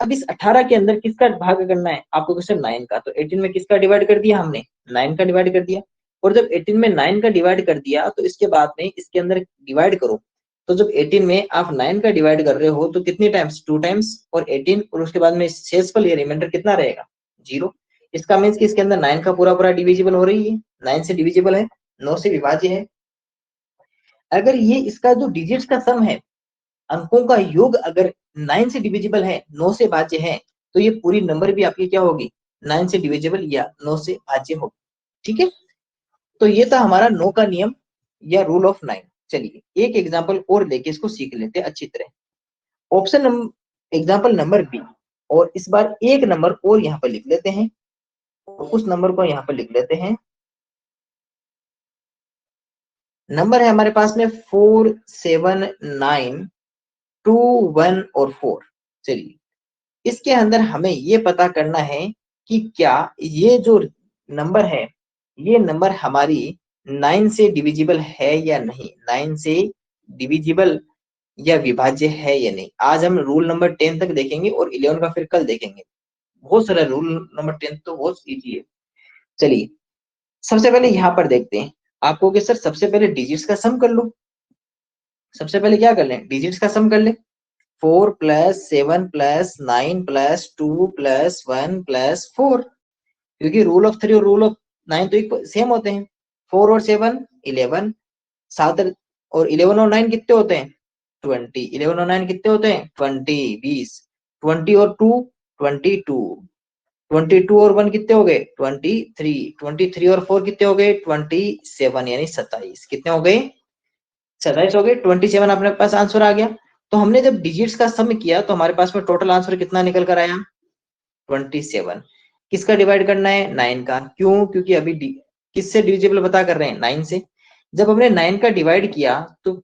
अब इस 18 के अंदर किसका भाग करना है आपको, क्वेश्चन 9 का, तो 18 में किसका डिवाइड कर दिया हमने, 9 का डिवाइड कर दिया। और जब 18 में 9 का डिवाइड कर दिया तो इसके बाद में इसके अंदर डिवाइड करो। तो जब 18 में आप 9 का डिवाइड कर रहे हो तो कितनी टाइम्स, 2 टाइम्स, और 18, और उसके बाद में शेषफल या रिमाइंडर कितना रहेगा, 0। इसका मीन्स कि इसके अंदर 9 का पूरा पूरा डिविजिबल हो रही है, 9 से डिविजिबल है, 9 से विभाज्य है। अगर ये इसका जो डिजिट्स का सम है, अंकों का योग अगर 9 से डिविजिबल है, 9 से भाज्य है, तो ये पूरी नंबर भी आपकी क्या होगी, 9 से डिविजिबल या 9 से भाज्य होगी। ठीक है, तो ये था हमारा 9 का नियम या रूल ऑफ 9। चलिए एक एग्जांपल और लेके इसको सीख लेते हैं अच्छी तरह। ऑप्शन एग्जांपल नंबर बी, और इस बार एक नंबर और यहाँ पर लिख लेते हैं, और उस नंबर को यहाँ पर लिख लेते हैं। नंबर है हमारे पास में 4 7 9 2 1 और 4। चलिए इसके अंदर हमें ये पता करना है कि क्या ये जो नंबर है, ये नंबर हमारी 9 से डिविजिबल है या नहीं, 9 से डिविजिबल या विभाज्य है या नहीं। आज हम रूल नंबर 10 तक देखेंगे और 11 का फिर कल देखेंगे। बहुत सारा रूल नंबर 10 तो बहुत इजी है। चलिए सबसे पहले यहाँ पर देखते हैं, आपको कि सर सबसे पहले डिजिट्स का सम कर लो। सबसे पहले क्या कर लें, डिजिट्स का सम कर ले। 4 + 7 + 9 + 2 + 1 + 4, क्योंकि रूल ऑफ 3 और रूल ऑफ 9 तो एक सेम होते हैं। 4 और 7 11, 7 और 11 और 9 कितने होते हैं, 20। 11 और 9 कितने होते हैं, 20 20, 20 और 2 22, 22 और 1 कितने हो गए 23, 23 और 4 कितने हो गए 27 यानी 27, कितने हो गए 27 हो गए। 27 अपने पास आंसर आ गया। तो हमने जब डिजिट्स का सम किया तो हमारे पास में टोटल आंसर कितना निकल कर आया 27। किसका डिवाइड करना है 9 का, क्यों, क्योंकि अभी किससे डिविजिबल बता कर रहे हैं 9 से। जब हमने 9 का डिवाइड किया तो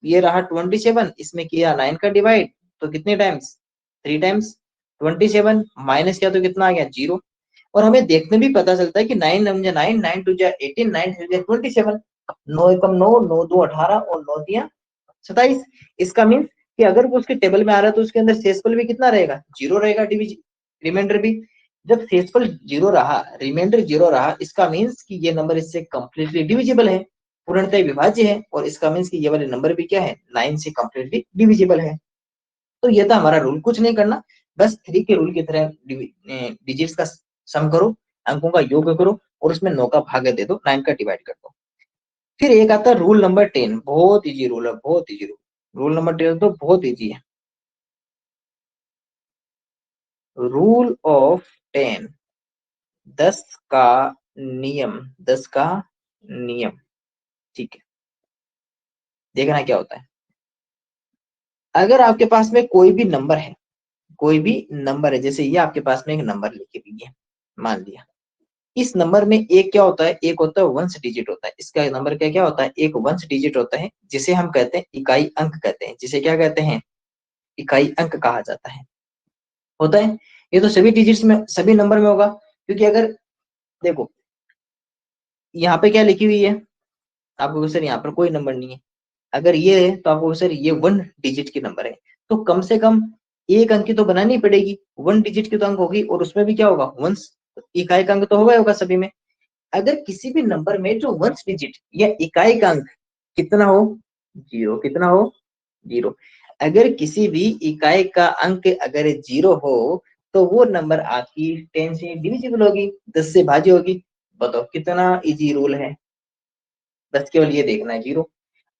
ये रहा 27, इसमें किया 9 का डिवाइड तो कितने टाइम्स 3 टाइम्स 27 माइनस किया तो कितना आ गया 0। और हमें देखने भी पता चलता है कि 9 9 9 9 2 18 9 3 27, 9 एकम 9 9 2 18 और 9 दिया 27। इसका मीन कि अगर वो उसके टेबल में आ रहा है तो उसके अंदर शेषफल भी कितना रहेगा 0 रहेगा, रिमाइंडर भी। जब शेषफल 0 रहा, रिमाइंडर 0 रहा, इसका मीन्स कि ये नंबर इससे कंप्लीटली डिविजिबल है, पूर्णतः विभाज्य है। और इसका मीन्स कि ये वाले नंबर भी क्या है 9 से कंप्लीटली डिविजिबल है। तो ये था हमारा रूल, कुछ नहीं करना, बस 3 के रूल की तरह डिजिट्स का सम करो, अंकों का योग करो और उसमें 9 का भाग दे दो, 9 का डिवाइड कर दो। फिर एक आता है रूल नंबर 10, बहुत इजी रूल है, बहुत इजी रूल नंबर 10 तो बहुत इजी है। रूल ऑफ 10, 10 का नियम, 10 का नियम, ठीक है। देखना क्या होता है, अगर आपके पास में कोई भी नंबर है, कोई भी नंबर है, जैसे ये आपके पास में एक नंबर लिखे हुई है, मान लिया इस नंबर में एक क्या होता है, एक होता है वंश डिजिट होता है। इसका नंबर क्या क्या होता है, एक वंश डिजिट होता है, जिसे हम कहते हैं इकाई अंक कहते हैं, जिसे क्या कहते हैं इकाई अंक कहा जाता है, होता है। ये तो सभी डिजिट्स में, सभी नंबर में होगा, क्योंकि अगर देखो यहाँ पे क्या लिखी हुई है, आपको सर यहाँ पर कोई नंबर नहीं है, अगर ये है तो आपको सर ये 1 डिजिट की नंबर है, तो कम से कम एक अंक की तो बनानी पड़ेगी, 1 डिजिट की तो अंक होगी, और उसमें भी क्या होगा वंश, इकाई का अंक तो होगा होगा सभी में। अगर किसी भी नंबर में जो वंश डिजिट या इकाई का अंक कितना हो 0, कितना हो 0, अगर किसी भी इकाई का अंक अगर 0 हो तो वो नंबर आपकी 10 से डिविजिबल होगी, 10 से भाज्य होगी। बताओ कितना इजी रूल है, बस केवल ये देखना है 0।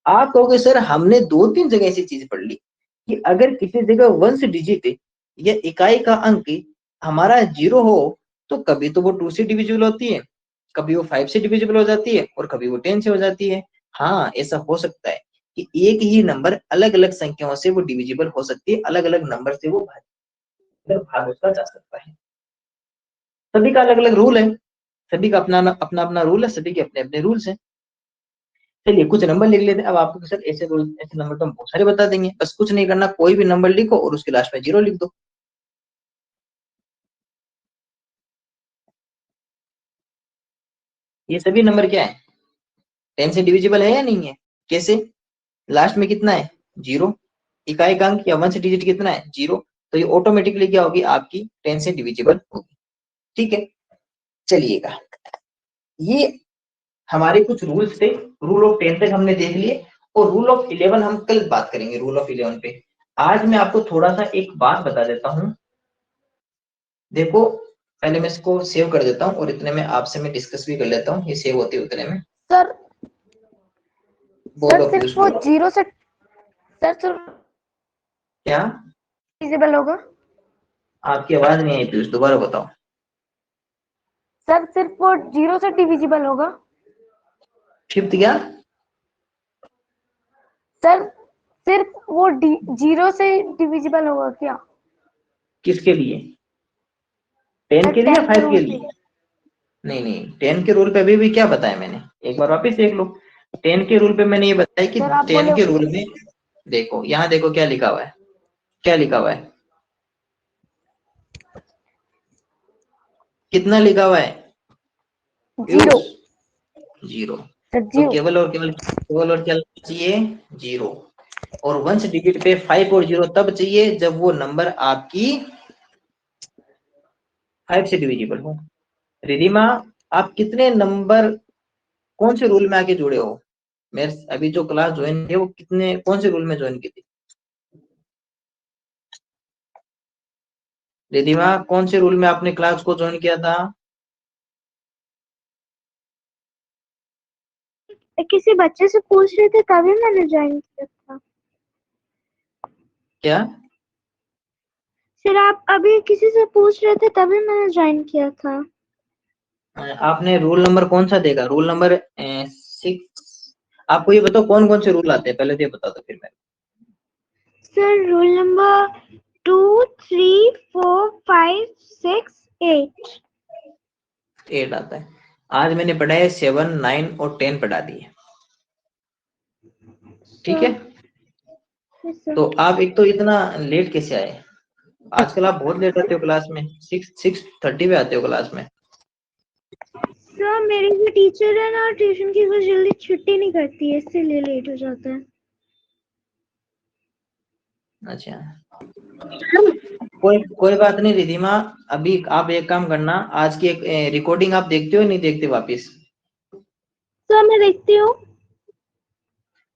आप कहोगे सर हमने 2-3 जगह ऐसी चीज पढ़ ली कि अगर किसी जगह वंश डिजिट या इकाई का अंक हमारा 0 हो तो कभी तो वो 2 से डिविजिबल होती है, कभी वो 5 से डिविजिबल हो जाती है और कभी वो 10 से हो जाती है। हाँ, ऐसा हो सकता है कि एक ही नंबर अलग अलग संख्याओं से वो डिविजिबल हो सकती है, अलग अलग नंबर से वो भाग उसका जा सकता है। सभी का अलग अलग रूल है, सभी का अपना अपना अपना रूल है, सभी के अपने अपने रूल्स हैं। चलिए कुछ नंबर लिख लेते हैं। अब आपको सर ऐसे रूल, ऐसे नंबर तो हम बहुत सारे बता देंगे, बस कुछ नहीं करना, कोई भी नंबर लिखो और उसके लास्ट में 0 लिख दो। ये सभी नंबर क्या है 10 से डिविजिबल है या नहीं है, कैसे, लास्ट में कितना है 0, इकाई का अंक या वंश डिजिट कितना है 0, तो ये ऑटोमेटिकली क्या होगी आपकी 10 से डिविजिबल होगी, ठीक है। चलिएगा, ये हमारे कुछ रूल्स थे, रूल ऑफ 10 तक हमने देख लिए, और रूल ऑफ 11 हम कल बात करेंगे, रूल ऑफ 11 पे। आज मैं आपको थोड़ा सा एक बात बता देता हूँ, देखो पहले मैं इसको सेव कर देता हूँ और इतने में आपसे मैं डिस्कस भी कर लेता हूँ, ये सेव होते उतने में। सर बोलो सिर्फ पीयूष वो बोलो। 0 से सर सिर्फ क्या, डिविजिबल होगा, आपकी आवाज नहीं आई पीयूष, दोबारा बताओ। सर सिर्फ वो 0 से डिविजिबल होगा, फिफ्थ क्या, सर सिर्फ वो 0 से डिविजिबल होगा क्या, किसके लिए 10 के लिए या 10 के 5 के रूल लिए, पे। नहीं नहीं 10 के रूल पे अभी भी क्या बताया मैंने, एक बार वापस देख लो। 10 के रूल पे मैंने ये बताया कि सर आप 10 बोले के रूल में देखो, यहाँ देखो क्या लिखा हुआ है, क्या लिखा हुआ है, कितना लिखा हुआ है 0, पीयूष 0। सर तो 0। केवल और क्या चाहिए 0, और वंश डिजिट पे 5 और 0 तब चाहिए जब वो नंबर आपकी 5 से डिविजिबल हो। रिधिमा, आप कितने नंबर, कौन से रूल में आके जुड़े हो, मेरे अभी जो क्लास ज्वाइन की है वो कितने, कौन से रूल में ज्वाइन की थी रिधिमा, कौन से रूल में आपने क्लास को ज्वाइन किया था। किसी बच्चे से पूछ रहे थे तभी मैंने ज्वाइन किया था। क्या, सर आप अभी किसी से पूछ रहे थे तभी मैंने ज्वाइन किया था। आपने रूल नंबर कौन सा देगा? Rule number 6। आपको ये बताओ कौन कौन से रूल आते हैं, पहले तो ये बता दो फिर मैं। Sir rule number 2, 3, 4, 5, 6, 8। 8 आता है। आज मैंने पढ़ा है 7, 9 और 10 पढ़ा दिए। ठीक है, तो आप एक तो इतना लेट कैसे आए? आजकल आप बहुत लेट आते हो क्लास में, 6:30 पे आते हो क्लास में। सर मेरी जो टीचर है ना ट्यूशन की, वो जल्दी छुट्टी नहीं करती है, इसलिए लेट हो जाता है। अच्छा, कोई बात नहीं रिधिमा। अभी आप एक काम करना, आज की एक रिकॉर्डिंग आप देखते हो नहीं देखते वापिस? सर मैं देखती हूँ।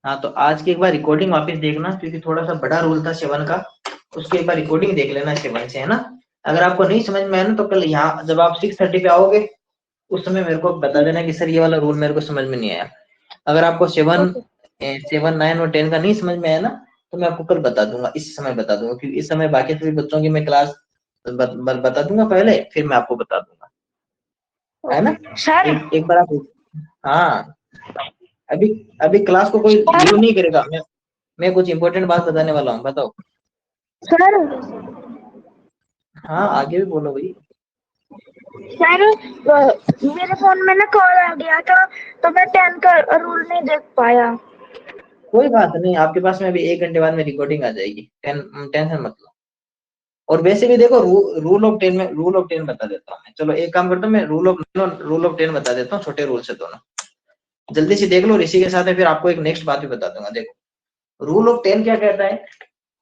हाँ, तो आज की एक बार रिकॉर्डिंग वापस देखना, क्योंकि थोड़ा सा बड़ा रूल था 7 का, उसकी एक बार रिकॉर्डिंग देख लेना 7 से, है ना। अगर आपको नहीं समझ में आया ना, तो कल यहाँ जब आप 6:30 पे आओगे उस समय मेरे को बता देना कि सर ये वाला रूल मेरे को समझ में नहीं आया। अगर आपको 7, 9 और 10 का नहीं समझ में आया ना, तो मैं आपको कल बता दूंगा, इस समय बता दूंगा, क्योंकि इस समय बाकी सभी बच्चों की मैं क्लास बता दूंगा पहले, फिर मैं आपको बता दूंगा, है ना। सर एक बार आप, हाँ, अभी अभी क्लास को कोई लीव नहीं करेगा। मैं कुछ इंपॉर्टेंट बात बताने वाला हूँ, बताओ। सर हाँ, आगे भी बोलो भाई। सर मेरे फोन में ना कॉल आ गया था, तो मैं 10 का रूल नहीं देख पाया। कोई बात नहीं, आपके पास में अभी 1 घंटे बाद में रिकॉर्डिंग आ जाएगी, टेंशन मत लो। और वैसे भी देखो, रूल ऑफ 10 बता देता हूँ मैं। चलो एक काम करता हूँ, मैं रूल ऑफ 10 बता देता हूँ, छोटे रूल से दोनों जल्दी से देख लो, ऋषि के साथ है, फिर आपको एक नेक्स्ट बात भी बता दूंगा। देखो रूल ऑफ 10 क्या कहता है,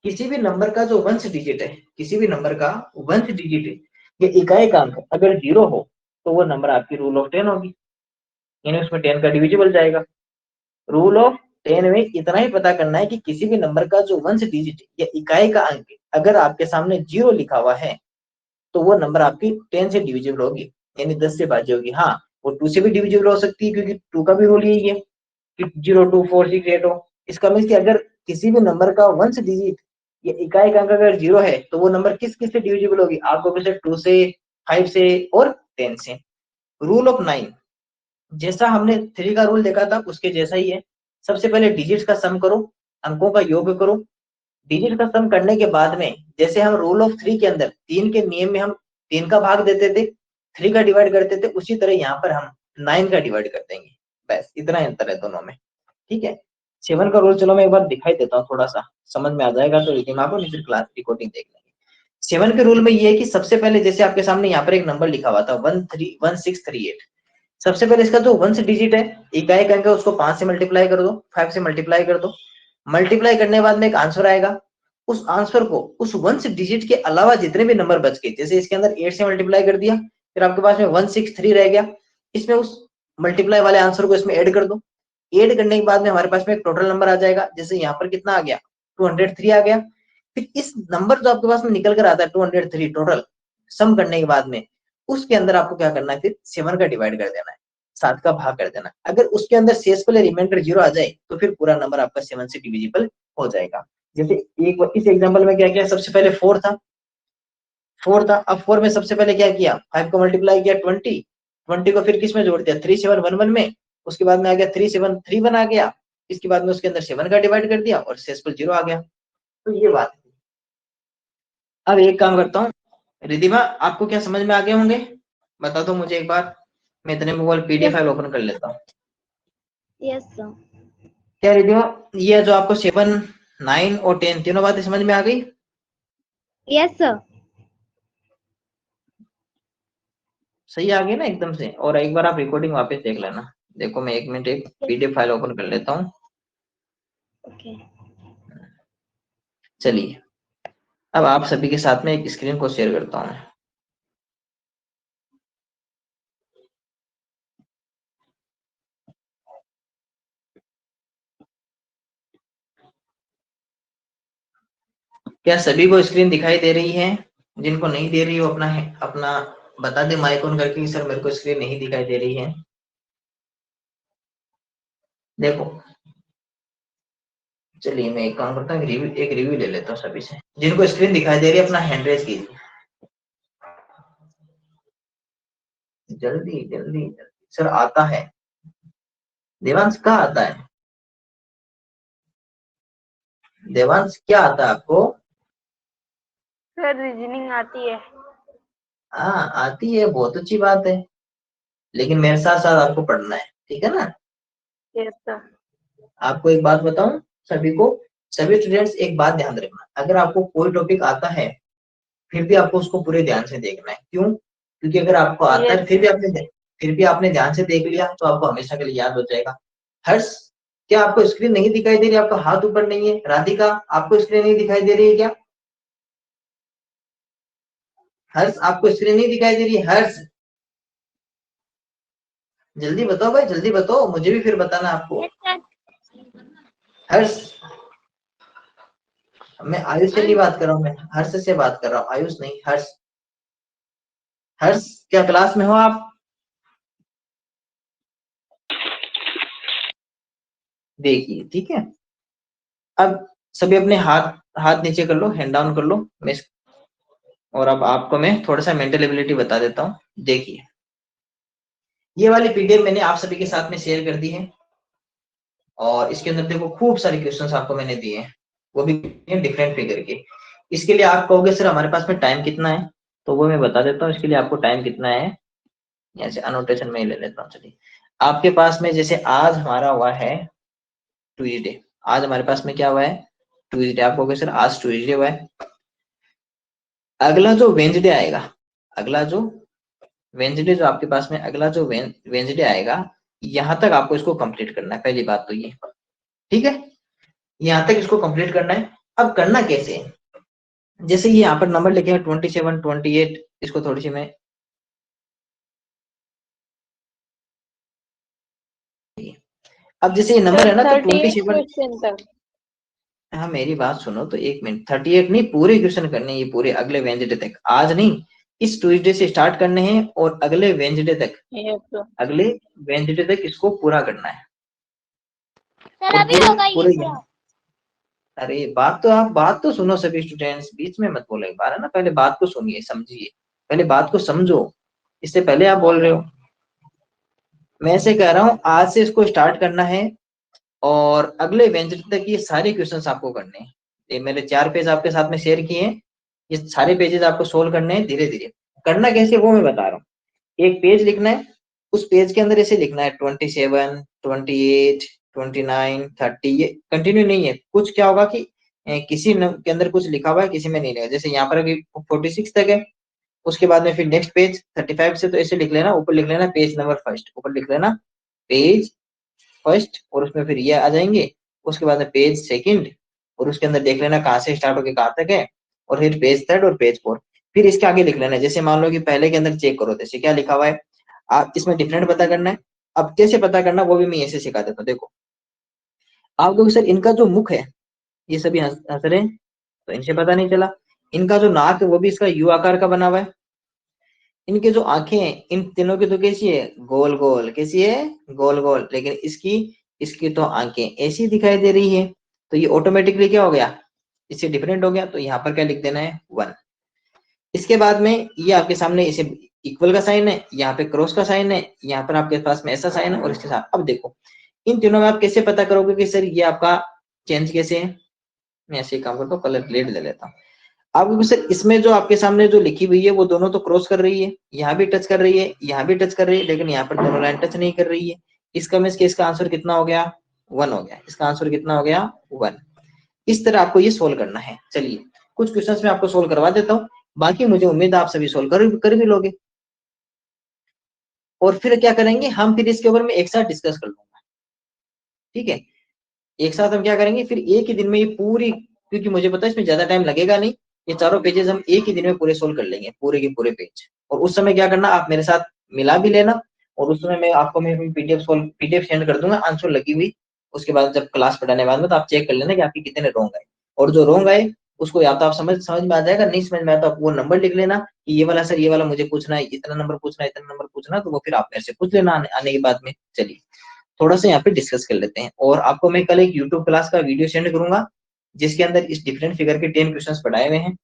किसी भी नंबर का जो वंश डिजिट है, किसी भी नंबर का वंश डिजिट है, ये इकाई अंक अगर 0 हो तो वो नंबर आपकी रूल ऑफ 10 होगी, यानी उसमें 10 का डिविजिबल जाएगा। रूल ऑफ 10 में इतना ही पता करना है कि किसी भी नंबर का जो वंश डिजिट या इकाई का अंक अगर आपके सामने 0 लिखा हुआ है तो वो नंबर आपकी 10 से डिविजिबल होगी, यानी 10 से भाज्य होगी। हाँ, वो 2 से भी डिविजिबल हो सकती है, क्योंकि 2 का भी रूल यही है कि 0, 2, 4, 6, 8 हो। इसका मीन्स कि अगर किसी भी नंबर का वंश डिजिट या इकाई का अंक अगर 0 है तो वो नंबर किस किस से डिविजिबल होगी? आपको वैसे 2 से, 5 से और 10 से। रूल ऑफ 9 जैसा हमने 3 का रूल देखा था उसके जैसा ही है। सबसे पहले डिजिट्स का सम करो, अंकों का योग करो। डिजिट का सम करने के बाद में, जैसे हम रूल ऑफ 3 के अंदर 3 के नियम में हम 3 का भाग देते थे, 3 का डिवाइड करते थे, उसी तरह यहाँ पर हम 9 का डिवाइड कर देंगे। बस इतना अंतर है दोनों में। ठीक है, 7 का रूल चलो मैं एक बार दिखाई देता हूँ, थोड़ा सा समझ में आ जाएगा, तो दिमाग को फिर क्लास रिकॉर्डिंग देख लेंगे। 7 के रूल में ये है कि सबसे पहले जैसे आपके सामने यहाँ पर एक नंबर लिखा हुआ था 1638, सबसे पहले इसका जो वंश डिजिट है, इकाई का अंक है, उसको 5 से मल्टीप्लाई कर दो, 5 से मल्टीप्लाई कर दो। मल्टीप्लाई करने के बाद में एक आंसर आएगा, उस आंसर को उस वंश डिजिट के अलावा जितने भी नंबर बच गए, जैसे इसके अंदर 8 से मल्टीप्लाई कर दिया, फिर आपके पास में 163 रह गया, इसमें उस मल्टीप्लाई वाले आंसर को इसमें ऐड कर दो। ऐड करने के बाद में हमारे पास में एक टोटल नंबर आ जाएगा, जैसे यहाँ पर कितना आ गया, 203 आ गया। फिर इस नंबर जो आपके पास में निकल कर आता है 203 टोटल, सम करने के बाद में उसके अंदर आपको क्या करना है, फिर 7 का डिवाइड कर देना है, 7 का भाग कर देना। अगर उसके अंदर शेष वाले रिमाइंडर 0 आ जाए तो फिर पूरा नंबर आपका 7 से डिविजिबल हो जाएगा। जैसे एक इस एग्जांपल में क्या किया, सबसे पहले 4 था, अब 4 में सबसे पहले क्या किया, 5 को मल्टीप्लाई किया 20 को फिर किस में जोड़ दिया, 3711 में, उसके बाद में आ गया 3731 आ गया, इसके बाद में उसके अंदर 7 का डिवाइड कर दिया और शेषफल 0 आ गया। तो ये बात है। अब एक काम करता हूँ, रिधिमा आपको क्या समझ में आ गए होंगे, बता दो मुझे एक बार, मैं इतने में पीडीएफ फाइल ओपन कर लेता हूँ। Yes sir. क्या रिधिमा, ये जो आपको 7, 9 और 10 तीनों बातें समझ में आ गई? Yes sir. सही आ गई ना एकदम से? और एक बार आप रिकॉर्डिंग वापस देख लेना। देखो मैं 1 मिनट एक पीडीएफ फाइल ओपन कर लेता हूँ। ओके। चलिए, अब आप सभी के साथ में एक स्क्रीन को शेयर करता हूँ। क्या सभी को स्क्रीन दिखाई दे रही है? जिनको नहीं दे रही हो अपना अपना बता दे माइक ऑन करके, सर मेरे को स्क्रीन नहीं दिखाई दे रही है। देखो चलिए मैं एक काम करता हूँ, एक रिव्यू ले लेता हूँ सभी से। जिनको स्क्रीन दिखाई दे रही है अपना हैंड रेज कीजिए, जल्दी जल्दी जल्दी। सर आता है, देवांश कहाँ आता है? देवांश क्या आता है आपको? सर रीजनिंग आती है। हाँ आती है, बहुत अच्छी बात है, लेकिन मेरे साथ साथ आपको पढ़ना है, ठीक है ना? Yes sir. आपको एक बात बताऊं, सभी को, सभी स्टूडेंट्स एक बात ध्यान रखना, अगर आपको कोई टॉपिक आता है फिर भी आपको उसको पूरे ध्यान से देखना है। क्यों? क्योंकि अगर आपको आता है यस फिर भी आपने ध्यान से देख लिया तो आपको हमेशा के लिए याद हो जाएगा। हर्ष, क्या आपको स्क्रीन नहीं दिखाई दे रही? आपका हाथ ऊपर नहीं है। राधिका, आपको स्क्रीन नहीं दिखाई दे रही है क्या? हर्ष, आपको स्क्रीन नहीं दिखाई दे रही है? हर्ष, जल्दी बताओ भाई, जल्दी बताओ, मुझे भी फिर बताना आपको। सर। हर्ष, मैं आयुष से नहीं बात कर रहा हूँ, मैं हर्ष से बात कर रहा हूँ, आयुष नहीं, हर्ष। हर्ष, क्या क्लास में हो आप? देखिए, ठीक है। अब सभी अपने हाथ हाथ नीचे कर लो, हैंड डाउन कर लो। मैं और अब आपको मैं थोड़ा सा मेंटल एबिलिटी बता देता हूँ। देखिए, ये वाली पीडीएफ मैंने आप सभी के साथ में शेयर कर दी है, और इसके अंदर देखो खूब सारे क्वेश्चंस आपको मैंने दिए हैं, वो भी डिफरेंट फिगर के। इसके लिए आप कहोगे सर हमारे पास में टाइम कितना है, तो वो मैं बता देता हूँ। इसके लिए आपको टाइम कितना है, यहाँ से अनोटेशन में ही ले लेता हूँ। चलिए, आपके पास में जैसे आज हमारा हुआ है ट्यूजडे, आज हमारे पास में क्या हुआ है? ट्यूजडे। आप कहोगे सर आज ट्यूजडे हुआ है, अगला जो वेंसडे आएगा, अगला जो वेंसडे जो आपके पास में अगला जो वेंसडे आएगा, यहां तक आपको इसको कंप्लीट करना है। पहली बात तो ये, ठीक है, यहां तक इसको कंप्लीट करना है। अब करना कैसे है? जैसे ये यहाँ पर नंबर लिखे हैं 27, 28, इसको थोड़ी सी मैं, अब जैसे ये नंबर है ना तो 38 27, क्वेश्चन तक। हाँ मेरी बात सुनो तो एक मिनट, 38 नहीं, पूरे क्वेश्चन करने हैं ये पूरे अगले वेंसडे तक, आज नहीं, इस ट्यूसडे से स्टार्ट करने हैं और अगले वेंसडे तक, यस सर। अगले वेंसडे तक इसको पूरा करना है। सर और अभी पूरे होगा ये पूरे पूरा। अरे बात तो आप बात तो सुनो, सभी स्टूडेंट्स बीच में मत बोलो एक बार, है ना, पहले बात को सुनिए, समझिए, पहले बात को समझो, इससे पहले आप बोल रहे हो। मैं ऐसे कह रहा हूँ आज से इसको स्टार्ट करना है और अगले वेंचर तक ये सारे क्वेश्चंस आपको करने हैं। ये मैंने 4 पेज आपके साथ में शेयर किए हैं, ये सारे पेजेस आपको सोल्व करने हैं धीरे धीरे। करना कैसे वो मैं बता रहा हूँ। एक पेज लिखना है, उस पेज के अंदर ऐसे लिखना है 27, 28, 29, 30, ये कंटिन्यू नहीं है। कुछ क्या होगा कि किसी के अंदर कुछ लिखा हुआ है, किसी में नहीं लिखा। जैसे यहाँ पर अभी 46 तक है, उसके बाद में फिर नेक्स्ट पेज 35 से, तो ऐसे लिख लेना, ऊपर लिख लेना पेज नंबर फर्स्ट, ऊपर लिख लेना पेज फर्स्ट, और उसमें फिर ये आ जाएंगे। उसके बाद में पेज सेकंड, और उसके अंदर देख लेना कहाँ से स्टार्ट होके कहाँ तक है, और फिर पेज थर्ड और पेज फोर्थ। फिर इसके आगे लिख लेना, जैसे मान लो कि पहले के अंदर चेक करो, जैसे क्या लिखा हुआ है, आप इसमें डिफरेंट पता करना है। अब कैसे पता करना वो भी मैं ऐसे सिखा देता हूँ। देखो, आपको सर इनका जो मुख है, ये सभी हंस रहे हैं तो इनसे पता नहीं चला। इनका जो नाक है वो भी इसका यू आकार का बना हुआ है। इनके जो आंखें हैं, इन तीनों की तो कैसी है, गोल गोल, कैसी है, गोल गोल, लेकिन इसकी इसकी तो आंखें ऐसी दिखाई दे रही है, तो ये ऑटोमेटिकली क्या हो गया, इससे डिफरेंट हो गया। तो यहाँ पर क्या लिख देना है, 1। इसके बाद में ये आपके सामने इसे इक्वल का साइन है, यहाँ पे क्रॉस का साइन है, यहाँ पर आपके पास में ऐसा साइन है, और इसके साथ अब देखो इन तीनों में आप कैसे पता करोगे कि सर ये आपका चेंज कैसे है। मैं ऐसे काम करता हूँ, कलर ग्रेड ले लेता हूँ। आपको सर इसमें जो आपके सामने जो लिखी हुई है वो दोनों तो क्रॉस कर रही है, यहाँ भी टच कर रही है, यहाँ भी टच कर रही है, लेकिन यहाँ पर दोनों लाइन टच नहीं कर रही है। इसका मीन्स कि इसका आंसर कितना हो गया, 1 हो गया। इसका आंसर कितना हो गया, 1। इस तरह आपको ये सोल्व करना है। चलिए, कुछ क्वेश्चंस में आपको सोल्व करवा देता हूँ, बाकी मुझे उम्मीद है आप सभी सोल्व कर भी लोगे। और फिर क्या करेंगे हम, फिर इसके ऊपर में एक साथ डिस्कस कर लूंगा, ठीक है। एक साथ हम क्या करेंगे फिर एक ही दिन में ये पूरी, क्योंकि मुझे पता है इसमें ज्यादा टाइम लगेगा नहीं, ये चारों पेजेस हम एक ही दिन में पूरे सोल्व कर लेंगे, पूरे के पूरे पेज। और उस समय क्या करना, आप मेरे साथ मिला भी लेना, और उस समय मैं पीडीएफ सेंड कर दूंगा आंसर लगी हुई। उसके बाद जब क्लास पढ़ाने बाद में तो आप चेक कर लेना कि आपके कितने रॉन्ग आए, और जो रॉन्ग आए उसको या तो आप समझ में आ जाएगा, नहीं समझ में आता तो आप वो नंबर लिख लेना कि ये वाला सर, ये वाला मुझे पूछना है, इतना नंबर पूछना है, इतना नंबर पूछना है, तो वो फिर आप मेरे से पूछ लेना आने के बाद में। चलिए, थोड़ा सा यहाँ पे डिस्कस कर लेते हैं। और आपको मैं कल एक यूट्यूब क्लास का वीडियो सेंड करूंगा जिसके अंदर इस डिफरेंट फिगर के 10 क्वेश्चंस पढ़ाए हुए हैं।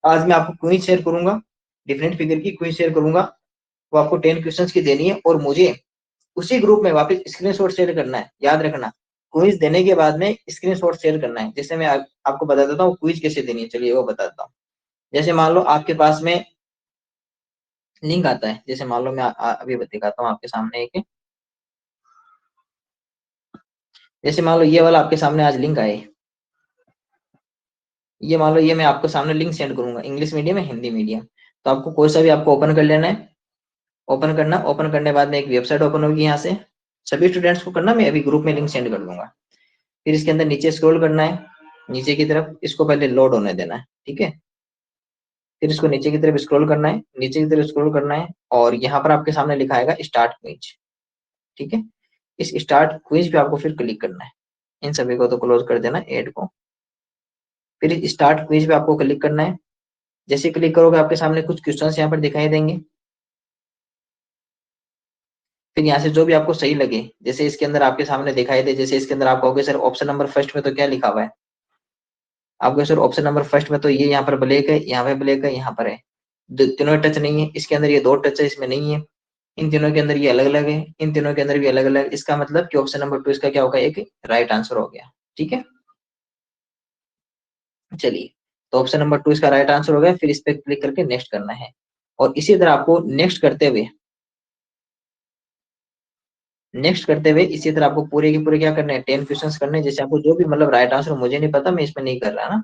आज मैं आपको क्विज शेयर करूंगा, डिफरेंट फिगर की क्विज शेयर करूंगा। वो आपको 10 क्वेश्चंस की देनी है और मुझे उसी ग्रुप में वापस स्क्रीनशॉट शेयर करना है। याद रखना, क्विज देने के बाद में स्क्रीनशॉट शेयर करना है। जैसे मैं आपको बता देता हूँ क्विज कैसे देनी है, चलिए वो बताता हूँ। जैसे मान लो आपके पास में लिंक आता है, जैसे मान लो मैं अभी दिखाता हूँ आपके सामने एक, जैसे मान लो ये वाला आपके सामने आज लिंक आए, ये मान लो ये मैं आपको सामने लिंक सेंड करूंगा, इंग्लिश मीडियम है हिंदी मीडियम। तो आपको कोई सा भी आपको ओपन कर लेना है। ओपन करना, ओपन करने के बाद में एक वेबसाइट ओपन होगी यहाँ से, सभी स्टूडेंट्स को करना, मैं अभी ग्रुप में लिंक सेंड कर दूंगा। फिर इसके अंदर नीचे स्क्रॉल करना है, नीचे की तरफ इसको पहले लोड होने देना है, ठीक है। फिर इसको नीचे की तरफ स्क्रॉल करना है, नीचे की तरफ स्क्रॉल करना है और यहाँ पर आपके सामने लिखा आएगा स्टार्ट क्विज, ठीक है। इस स्टार्ट क्विज पे आपको फिर क्लिक करना है। इन सभी को तो क्लोज कर देना ऐड को। फिर इस स्टार्ट क्विज पे आपको क्लिक करना है। जैसे क्लिक करोगे आपके सामने कुछ क्वेश्चंस यहाँ पर दिखाई देंगे। फिर यहाँ से जो भी आपको सही लगे, जैसे इसके अंदर आपके सामने दिखाई दे, जैसे इसके अंदर आप कहोगे सर ऑप्शन नंबर फर्स्ट में तो क्या लिखा हुआ है, आपको सर ऑप्शन नंबर फर्स्ट में तो ये यहाँ पर ब्लैक है, यहाँ पे ब्लैक है, यहाँ पर है, तीनों टच नहीं है। इसके अंदर ये दो टच है, इसमें नहीं है। इन तीनों के अंदर ये अलग अलग है, इन तीनों के अंदर भी अलग अलग। इसका मतलब कि ऑप्शन नंबर 2 इसका क्या होगा, एक राइट आंसर हो गया, ठीक है। चलिए, तो ऑप्शन नंबर 2 इसका राइट आंसर हो गया। फिर इस पे क्लिक करके नेक्स्ट करना है। और इसी तरह आपको नेक्स्ट करते हुए इसी तरह आपको पूरे के पूरे क्या करने हैं, 10 क्वेश्चंस करने हैं। जैसे आपको जो भी मतलब राइट आंसर मुझे नहीं पता, मैं इसमें नहीं कर रहा ना,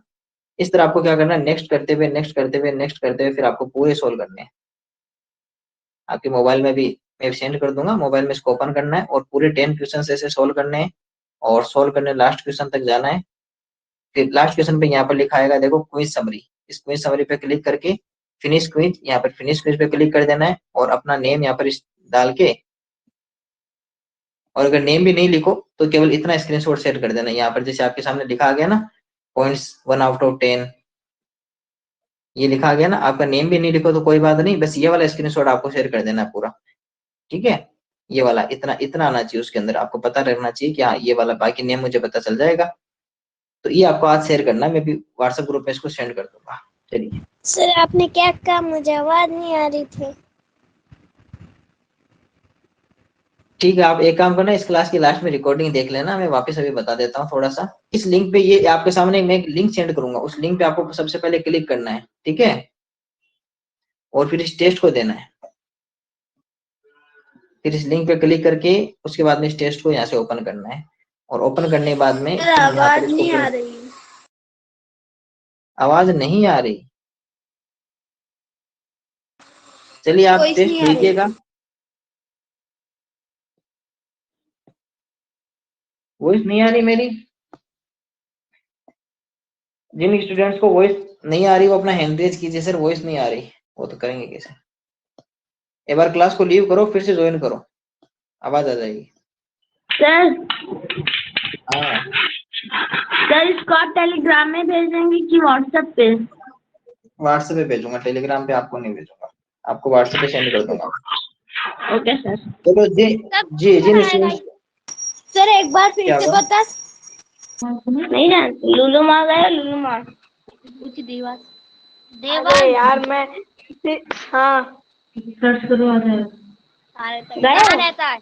इस तरह आपको क्या करना है, नेक्स्ट करते हुए नेक्स्ट करते हुए नेक्स्ट करते हुए फिर आपको पूरे सोल्व करने हैं। आपके मोबाइल में भी मैं सेंड कर दूंगा, मोबाइल में इसको ओपन करना है और पूरे 10 क्वेश्चन ऐसे सोल्व करने हैं। और सोल्व करने लास्ट क्वेश्चन तक जाना है। फिर लास्ट क्वेश्चन पे यहाँ पर लिखा आएगा देखो क्विज समरी, इस क्विज समरी पे क्लिक करके फिनिश क्विज, यहाँ पर फिनिश क्विज पे क्लिक कर देना है और अपना नेम यहाँ पर डाल के, और अगर नेम भी नहीं लिखो तो केवल इतना स्क्रीनशॉट शेयर कर देना। यहाँ पर जैसे आपके सामने लिखा आ गया ना, पॉइंट्स 1/10 ये लिखा आ गया ना। आपका नेम भी नहीं लिखो तो कोई बात नहीं, बस ये वाला स्क्रीनशॉट आपको शेयर कर देना पूरा, ठीक है। ये वाला इतना इतना आना चाहिए, उसके अंदर आपको पता रहना चाहिए कि हाँ ये वाला, बाकी नेम मुझे पता चल जाएगा। तो ये आपको आज शेयर करना है, मैं भी व्हाट्सएप ग्रुप में इसको सेंड कर दूंगा। चलिए सर आपने क्या कहा, मुझे आवाज नहीं आ रही थी। ठीक है, आप एक काम करना, इस क्लास की लास्ट में रिकॉर्डिंग देख लेना, मैं वापस अभी बता देता हूँ थोड़ा सा। इस लिंक पे, ये आपके सामने मैं एक लिंक सेंड करूंगा, उस लिंक पे आपको सबसे पहले क्लिक करना है, ठीक है। और फिर इस टेस्ट को देना है। फिर इस लिंक पे क्लिक करके उसके बाद में इस टेस्ट को यहाँ से ओपन करना है। और ओपन करने के बाद में फिर यहाँ पर आवाज इसको नहीं आ रही। आवाज नहीं आ रही, चलिए आप वॉइस टेस्ट नहीं आ रही। भेजिएगा। वॉइस नहीं आ रही मेरी, जिन स्टूडेंट्स को वॉइस नहीं आ रही वो अपना हैंड रेज कीजिए, सर वॉइस नहीं आ रही। वो तो करेंगे कैसे, एक बार क्लास को लीव करो फिर से ज्वाइन करो, आवाज आ जाएगी। सर हाँ सर इसको आप टेलीग्राम में भेजेंगे कि व्हाट्सएप पे? व्हाट्सएप पे भेजूंगा, टेलीग्राम पे आपको नहीं भेजूंगा, आपको व्हाट्सएप पे सेंड कर दूंगा। Okay sir. चलो जी, जी जी स्टूडेंट्स, सर एक बार फिर क्या से हुआ? बता। नहीं जानती, लुलु माँ गया, लुलु माँ पूछी देवास। अरे यार मैं हाँ सर्च करो आ जाएगा। कहाँ रहता है?